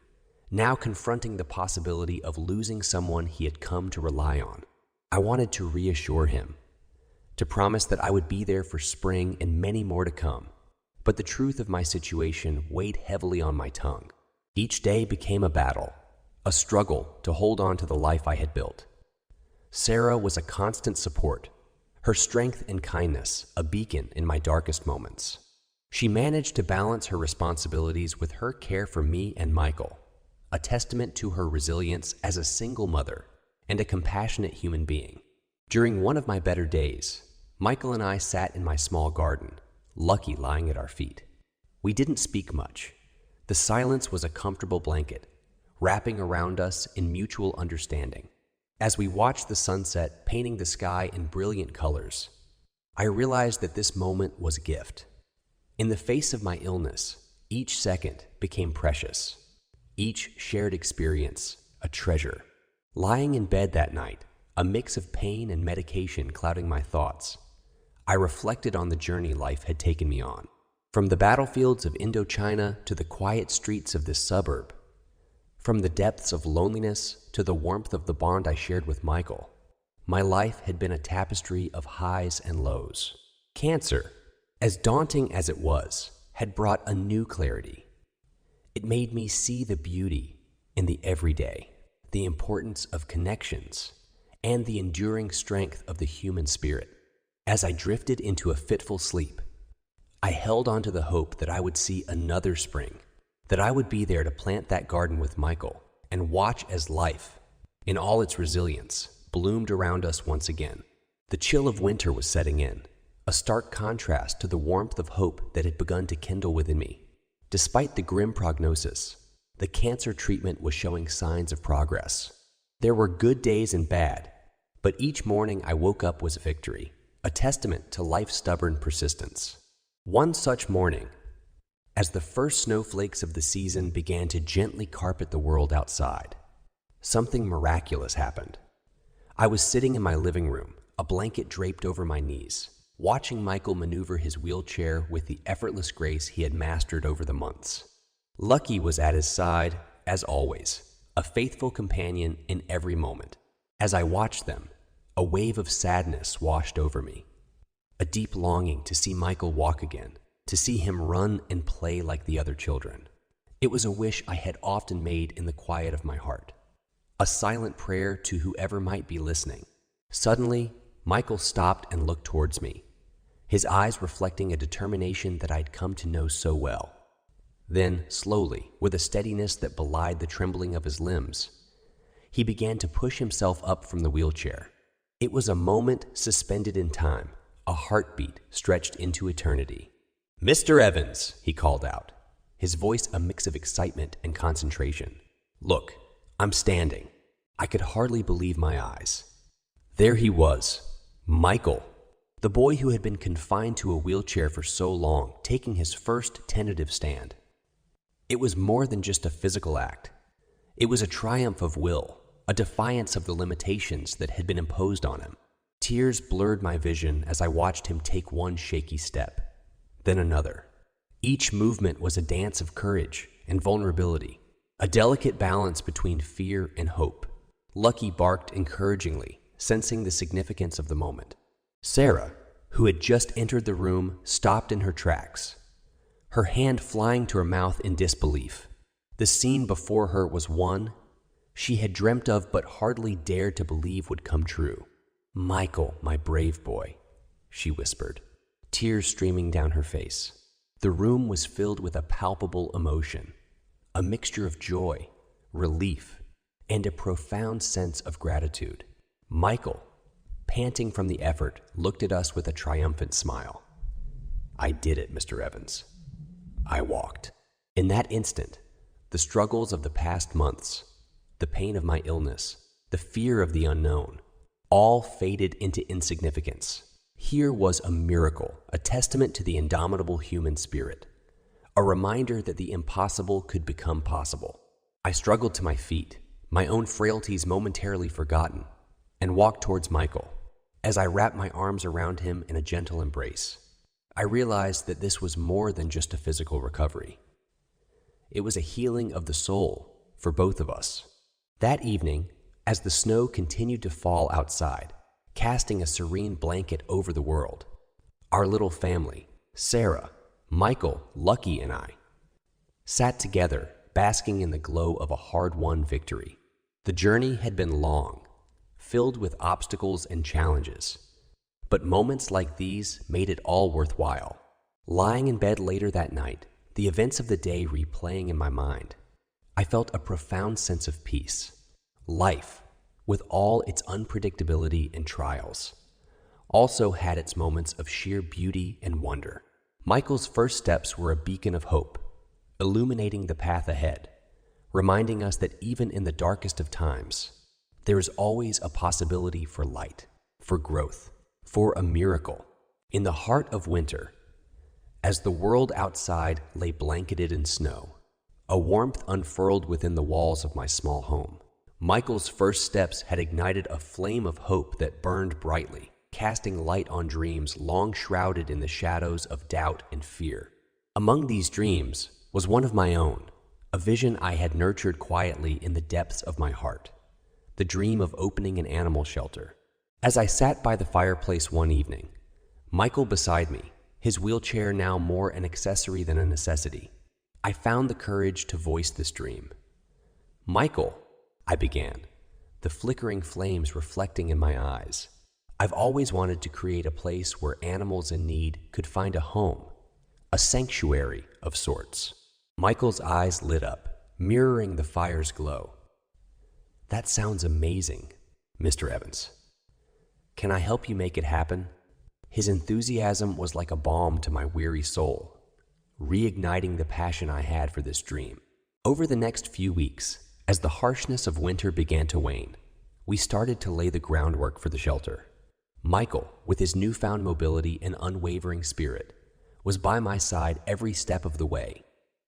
now confronting the possibility of losing someone he had come to rely on. I wanted to reassure him, to promise that I would be there for spring and many more to come. But the truth of my situation weighed heavily on my tongue. Each day became a battle, a struggle to hold on to the life I had built. Sarah was a constant support, her strength and kindness a beacon in my darkest moments. She managed to balance her responsibilities with her care for me and Michael, a testament to her resilience as a single mother and a compassionate human being. During one of my better days, Michael and I sat in my small garden, Lucky lying at our feet. We didn't speak much. The silence was a comfortable blanket, wrapping around us in mutual understanding. As we watched the sunset painting the sky in brilliant colors, I realized that this moment was a gift. In the face of my illness, each second became precious. Each shared experience, a treasure. Lying in bed that night, a mix of pain and medication clouding my thoughts, I reflected on the journey life had taken me on. From the battlefields of Indochina to the quiet streets of this suburb, from the depths of loneliness to the warmth of the bond I shared with Michael, my life had been a tapestry of highs and lows. Cancer, as daunting as it was, had brought a new clarity. It made me see the beauty in the everyday, the importance of connections, and the enduring strength of the human spirit. As I drifted into a fitful sleep, I held on to the hope that I would see another spring, that I would be there to plant that garden with Michael and watch as life, in all its resilience, bloomed around us once again. The chill of winter was setting in, a stark contrast to the warmth of hope that had begun to kindle within me. Despite the grim prognosis, the cancer treatment was showing signs of progress. There were good days and bad, but each morning I woke up was a victory, a testament to life's stubborn persistence. One such morning, as the first snowflakes of the season began to gently carpet the world outside, something miraculous happened. I was sitting in my living room, a blanket draped over my knees, watching Michael maneuver his wheelchair with the effortless grace he had mastered over the months. Lucky was at his side, as always, a faithful companion in every moment. As I watched them, a wave of sadness washed over me, a deep longing to see Michael walk again, to see him run and play like the other children. It was a wish I had often made in the quiet of my heart, a silent prayer to whoever might be listening. Suddenly, Michael stopped and looked towards me, his eyes reflecting a determination that I'd come to know so well. Then, slowly, with a steadiness that belied the trembling of his limbs, he began to push himself up from the wheelchair. It was a moment suspended in time, a heartbeat stretched into eternity. "Mr. Evans," he called out, his voice a mix of excitement and concentration. "Look, I'm standing." I could hardly believe my eyes. There he was, Michael, the boy who had been confined to a wheelchair for so long, taking his first tentative stand. It was more than just a physical act. It was a triumph of will, a defiance of the limitations that had been imposed on him. Tears blurred my vision as I watched him take one shaky step, then another. Each movement was a dance of courage and vulnerability, a delicate balance between fear and hope. Lucky barked encouragingly, sensing the significance of the moment. Sarah, who had just entered the room, stopped in her tracks, her hand flying to her mouth in disbelief. The scene before her was one she had dreamt of but hardly dared to believe would come true. "Michael, my brave boy," she whispered, tears streaming down her face. The room was filled with a palpable emotion, a mixture of joy, relief, and a profound sense of gratitude. Michael, panting from the effort, looked at us with a triumphant smile. "I did it, Mr. Evans. I walked." In that instant, the struggles of the past months, the pain of my illness, the fear of the unknown, all faded into insignificance. Here was a miracle, a testament to the indomitable human spirit, a reminder that the impossible could become possible. I struggled to my feet, my own frailties momentarily forgotten, and walked towards Michael. As I wrapped my arms around him in a gentle embrace, I realized that this was more than just a physical recovery. It was a healing of the soul for both of us. That evening, as the snow continued to fall outside, casting a serene blanket over the world, our little family, Sarah, Michael, Lucky, and I, sat together, basking in the glow of a hard-won victory. The journey had been long, filled with obstacles and challenges. But moments like these made it all worthwhile. Lying in bed later that night, the events of the day replaying in my mind, I felt a profound sense of peace. Life, with all its unpredictability and trials, also had its moments of sheer beauty and wonder. Michael's first steps were a beacon of hope, illuminating the path ahead, reminding us that even in the darkest of times, there is always a possibility for light, for growth, for a miracle. In the heart of winter, as the world outside lay blanketed in snow, a warmth unfurled within the walls of my small home. Michael's first steps had ignited a flame of hope that burned brightly, casting light on dreams long shrouded in the shadows of doubt and fear. Among these dreams was one of my own, a vision I had nurtured quietly in the depths of my heart, the dream of opening an animal shelter. As I sat by the fireplace one evening, Michael beside me, his wheelchair now more an accessory than a necessity, I found the courage to voice this dream. "Michael," I began, the flickering flames reflecting in my eyes, "I've always wanted to create a place where animals in need could find a home, a sanctuary of sorts." Michael's eyes lit up, mirroring the fire's glow. "That sounds amazing, Mr. Evans. Can I help you make it happen?" His enthusiasm was like a balm to my weary soul, reigniting the passion I had for this dream. Over the next few weeks, as the harshness of winter began to wane, we started to lay the groundwork for the shelter. Michael, with his newfound mobility and unwavering spirit, was by my side every step of the way.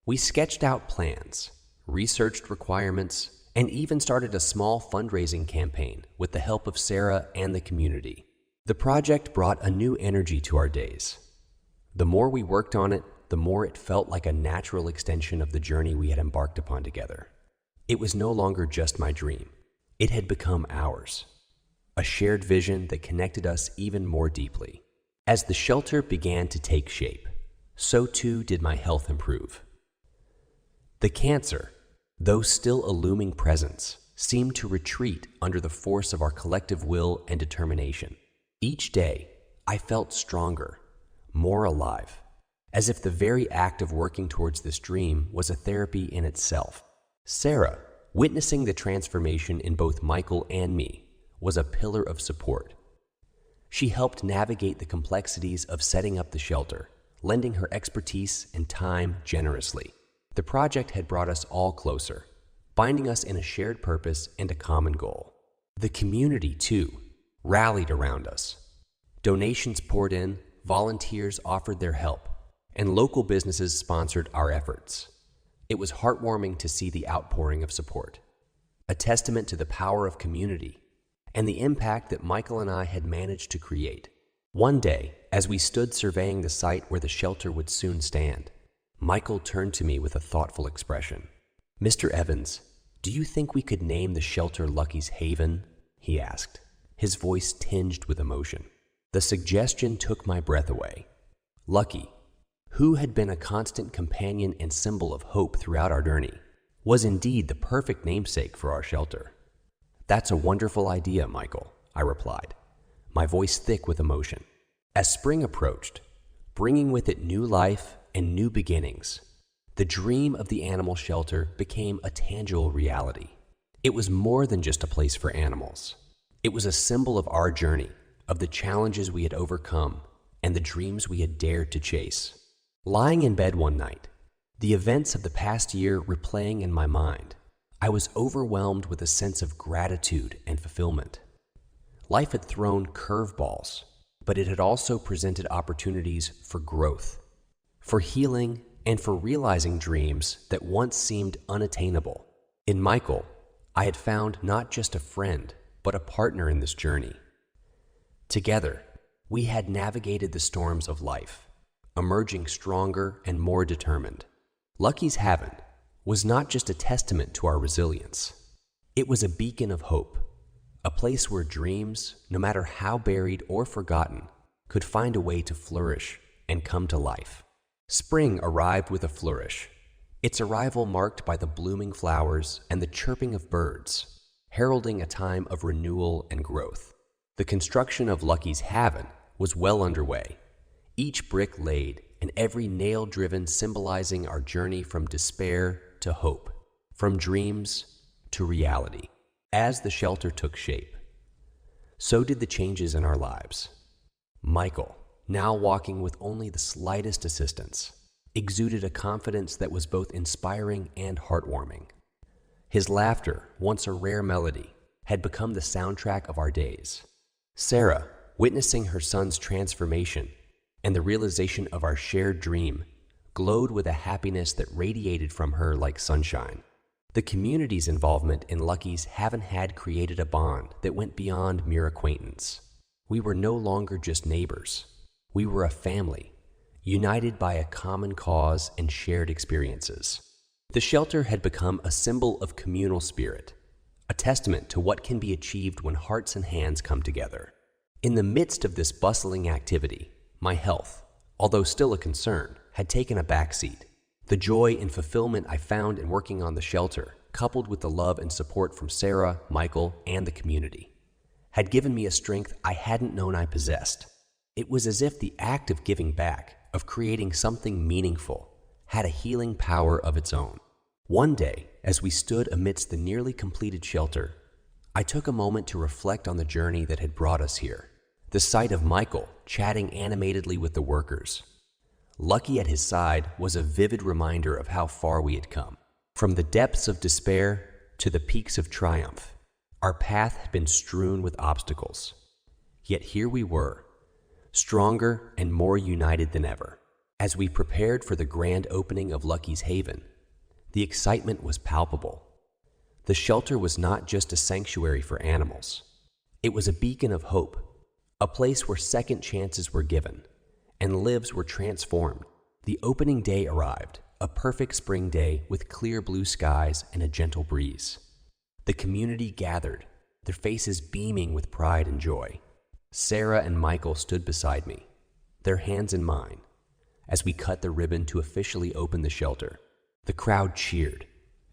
We sketched out plans, researched requirements, and even started a small fundraising campaign with the help of Sarah and the community. The project brought a new energy to our days. The more we worked on it, the more it felt like a natural extension of the journey we had embarked upon together. It was no longer just my dream. It had become ours, a shared vision that connected us even more deeply. As the shelter began to take shape, so too did my health improve. The cancer, though still a looming presence, seemed to retreat under the force of our collective will and determination. Each day, I felt stronger, more alive, as if the very act of working towards this dream was a therapy in itself. Sarah, witnessing the transformation in both Michael and me, was a pillar of support. She helped navigate the complexities of setting up the shelter, lending her expertise and time generously. The project had brought us all closer, binding us in a shared purpose and a common goal. The community, too, rallied around us. Donations poured in, volunteers offered their help, and local businesses sponsored our efforts. It was heartwarming to see the outpouring of support, a testament to the power of community and the impact that Michael and I had managed to create. One day, as we stood surveying the site where the shelter would soon stand, Michael turned to me with a thoughtful expression. "Mr. Evans, do you think we could name the shelter Lucky's Haven?" he asked, his voice tinged with emotion. The suggestion took my breath away. Lucky, who had been a constant companion and symbol of hope throughout our journey, was indeed the perfect namesake for our shelter. "That's a wonderful idea, Michael," I replied, my voice thick with emotion. As spring approached, bringing with it new life and new beginnings, the dream of the animal shelter became a tangible reality. It was more than just a place for animals. It was a symbol of our journey, of the challenges we had overcome, and the dreams we had dared to chase. Lying in bed one night, the events of the past year replaying in my mind, I was overwhelmed with a sense of gratitude and fulfillment. Life had thrown curveballs, but it had also presented opportunities for growth, for healing, and for realizing dreams that once seemed unattainable. In Michael, I had found not just a friend, but a partner in this journey. Together, we had navigated the storms of life, emerging stronger and more determined. Lucky's Haven was not just a testament to our resilience. It was a beacon of hope, a place where dreams, no matter how buried or forgotten, could find a way to flourish and come to life. Spring arrived with a flourish, its arrival marked by the blooming flowers and the chirping of birds, heralding a time of renewal and growth. The construction of Lucky's Haven was well underway, each brick laid and every nail driven symbolizing our journey from despair to hope, from dreams to reality. As the shelter took shape, so did the changes in our lives. Michael, now walking with only the slightest assistance, exuded a confidence that was both inspiring and heartwarming. His laughter, once a rare melody, had become the soundtrack of our days. Sarah, witnessing her son's transformation and the realization of our shared dream, glowed with a happiness that radiated from her like sunshine. The community's involvement in Lucky's Haven had created a bond that went beyond mere acquaintance. We were no longer just neighbors. We were a family, united by a common cause and shared experiences. The shelter had become a symbol of communal spirit, a testament to what can be achieved when hearts and hands come together. In the midst of this bustling activity, my health, although still a concern, had taken a backseat. The joy and fulfillment I found in working on the shelter, coupled with the love and support from Sarah, Michael, and the community, had given me a strength I hadn't known I possessed. It was as if the act of giving back, of creating something meaningful, had a healing power of its own. One day, as we stood amidst the nearly completed shelter, I took a moment to reflect on the journey that had brought us here. The sight of Michael chatting animatedly with the workers, Lucky at his side, was a vivid reminder of how far we had come. From the depths of despair to the peaks of triumph, our path had been strewn with obstacles. Yet here we were, stronger and more united than ever. As we prepared for the grand opening of Lucky's Haven, the excitement was palpable. The shelter was not just a sanctuary for animals. It was a beacon of hope, a place where second chances were given and lives were transformed. The opening day arrived, a perfect spring day with clear blue skies and a gentle breeze. The community gathered, their faces beaming with pride and joy. Sarah and Michael stood beside me, their hands in mine, as we cut the ribbon to officially open the shelter. The crowd cheered,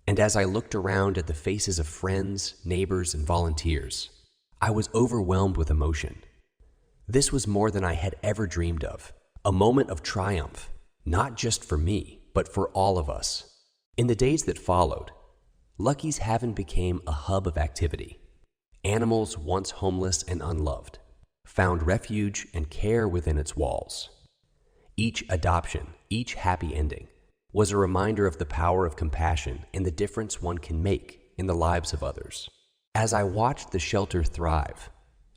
and as I looked around at the faces of friends, neighbors, and volunteers, I was overwhelmed with emotion. This was more than I had ever dreamed of, a moment of triumph, not just for me, but for all of us. In the days that followed, Lucky's Haven became a hub of activity. Animals once homeless and unloved found refuge and care within its walls. Each adoption, each happy ending, was a reminder of the power of compassion and the difference one can make in the lives of others. As I watched the shelter thrive,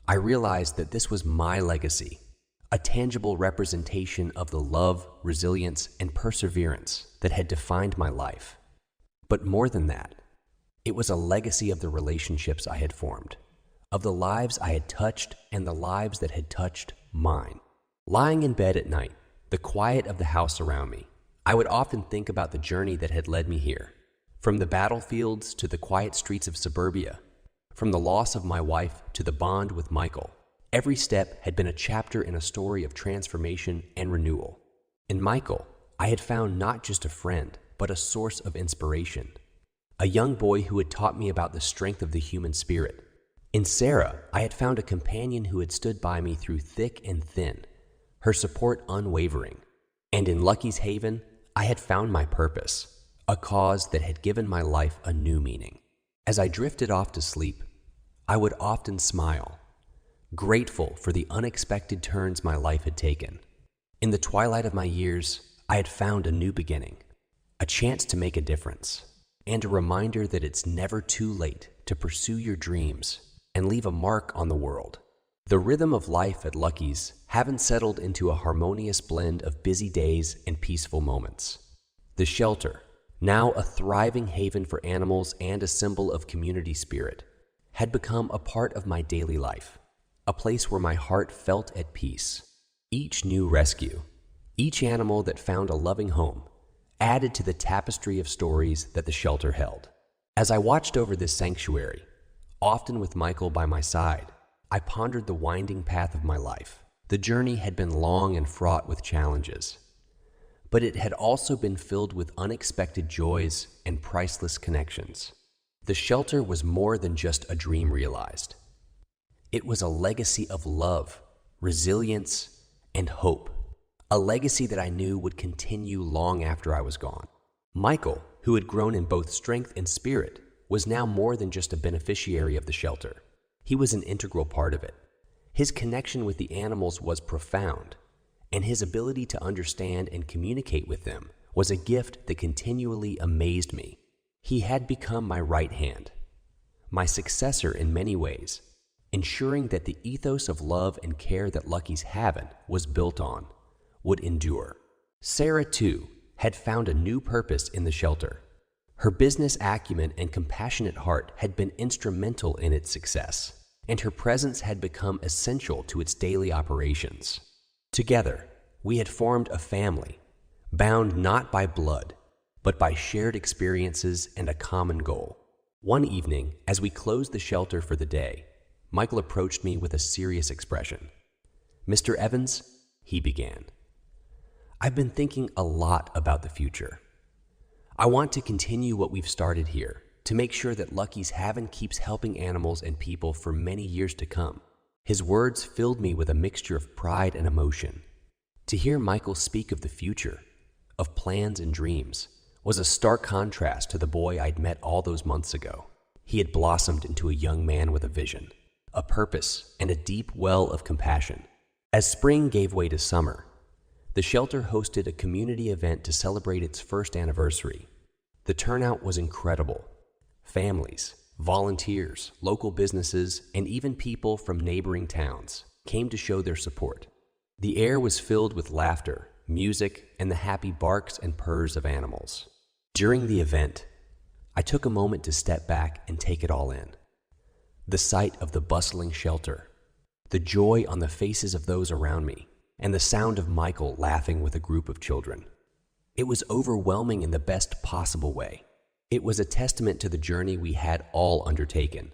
I realized that this was my legacy, a tangible representation of the love, resilience, and perseverance that had defined my life. But more than that, it was a legacy of the relationships I had formed, of the lives I had touched and the lives that had touched mine. Lying in bed at night, the quiet of the house around me, I would often think about the journey that had led me here. From the battlefields to the quiet streets of suburbia, from the loss of my wife to the bond with Michael, every step had been a chapter in a story of transformation and renewal. In Michael, I had found not just a friend, but a source of inspiration, a young boy who had taught me about the strength of the human spirit. In Sarah, I had found a companion who had stood by me through thick and thin, her support unwavering. And in Lucky's Haven, I had found my purpose, a cause that had given my life a new meaning. As I drifted off to sleep, I would often smile, grateful for the unexpected turns my life had taken. In the twilight of my years, I had found a new beginning, a chance to make a difference, and a reminder that it's never too late to pursue your dreams and leave a mark on the world. The rhythm of life at Lucky's hadn't settled into a harmonious blend of busy days and peaceful moments. The shelter, now a thriving haven for animals and a symbol of community spirit, had become a part of my daily life, a place where my heart felt at peace. Each new rescue, each animal that found a loving home, added to the tapestry of stories that the shelter held. As I watched over this sanctuary, often with Michael by my side, I pondered the winding path of my life. The journey had been long and fraught with challenges, but it had also been filled with unexpected joys and priceless connections. The shelter was more than just a dream realized. It was a legacy of love, resilience, and hope. A legacy that I knew would continue long after I was gone. Michael, who had grown in both strength and spirit, was now more than just a beneficiary of the shelter. He was an integral part of it. His connection with the animals was profound, and his ability to understand and communicate with them was a gift that continually amazed me. He had become my right hand, my successor in many ways, ensuring that the ethos of love and care that Lucky's Haven was built on would endure. Sarah, too, had found a new purpose in the shelter. Her business acumen and compassionate heart had been instrumental in its success, and her presence had become essential to its daily operations. Together, we had formed a family, bound not by blood, but by shared experiences and a common goal. One evening, as we closed the shelter for the day, Michael approached me with a serious expression. "Mr. Evans," he began, "I've been thinking a lot about the future. I want to continue what we've started here, to make sure that Lucky's Haven keeps helping animals and people for many years to come." His words filled me with a mixture of pride and emotion. To hear Michael speak of the future, of plans and dreams, was a stark contrast to the boy I'd met all those months ago. He had blossomed into a young man with a vision, a purpose, and a deep well of compassion. As spring gave way to summer, the shelter hosted a community event to celebrate its first anniversary. The turnout was incredible. Families, volunteers, local businesses, and even people from neighboring towns came to show their support. The air was filled with laughter, music, and the happy barks and purrs of animals. During the event, I took a moment to step back and take it all in. The sight of the bustling shelter, the joy on the faces of those around me, and the sound of Michael laughing with a group of children. It was overwhelming in the best possible way. It was a testament to the journey we had all undertaken,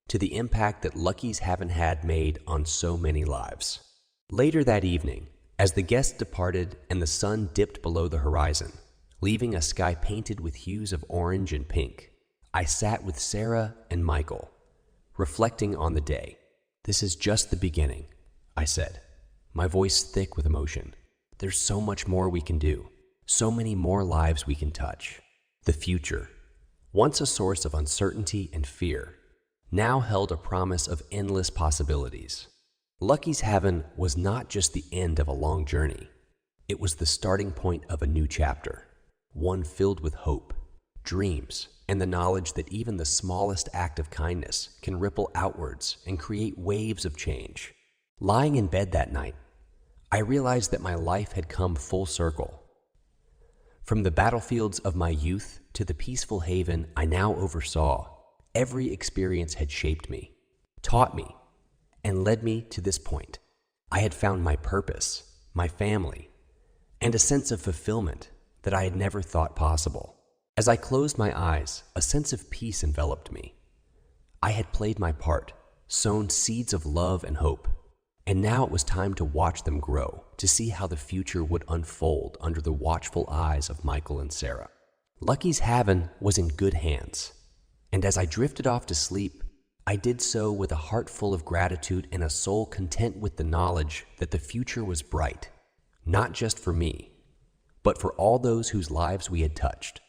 to the impact that Lucky's Haven had made on so many lives. Later that evening, as the guests departed and the sun dipped below the horizon, leaving a sky painted with hues of orange and pink, I sat with Sarah and Michael, reflecting on the day. "This is just the beginning," I said, my voice thick with emotion. "There's so much more we can do, so many more lives we can touch." The future, once a source of uncertainty and fear, now held a promise of endless possibilities. Lucky's Haven was not just the end of a long journey. It was the starting point of a new chapter, one filled with hope, dreams, and the knowledge that even the smallest act of kindness can ripple outwards and create waves of change. Lying in bed that night, I realized that my life had come full circle. From the battlefields of my youth to the peaceful haven I now oversaw, every experience had shaped me, taught me, and led me to this point. I had found my purpose, my family, and a sense of fulfillment that I had never thought possible. As I closed my eyes, a sense of peace enveloped me. I had played my part, sown seeds of love and hope, and now it was time to watch them grow, to see how the future would unfold under the watchful eyes of Michael and Sarah. Lucky's Haven was in good hands, and as I drifted off to sleep, I did so with a heart full of gratitude and a soul content with the knowledge that the future was bright, not just for me, but for all those whose lives we had touched.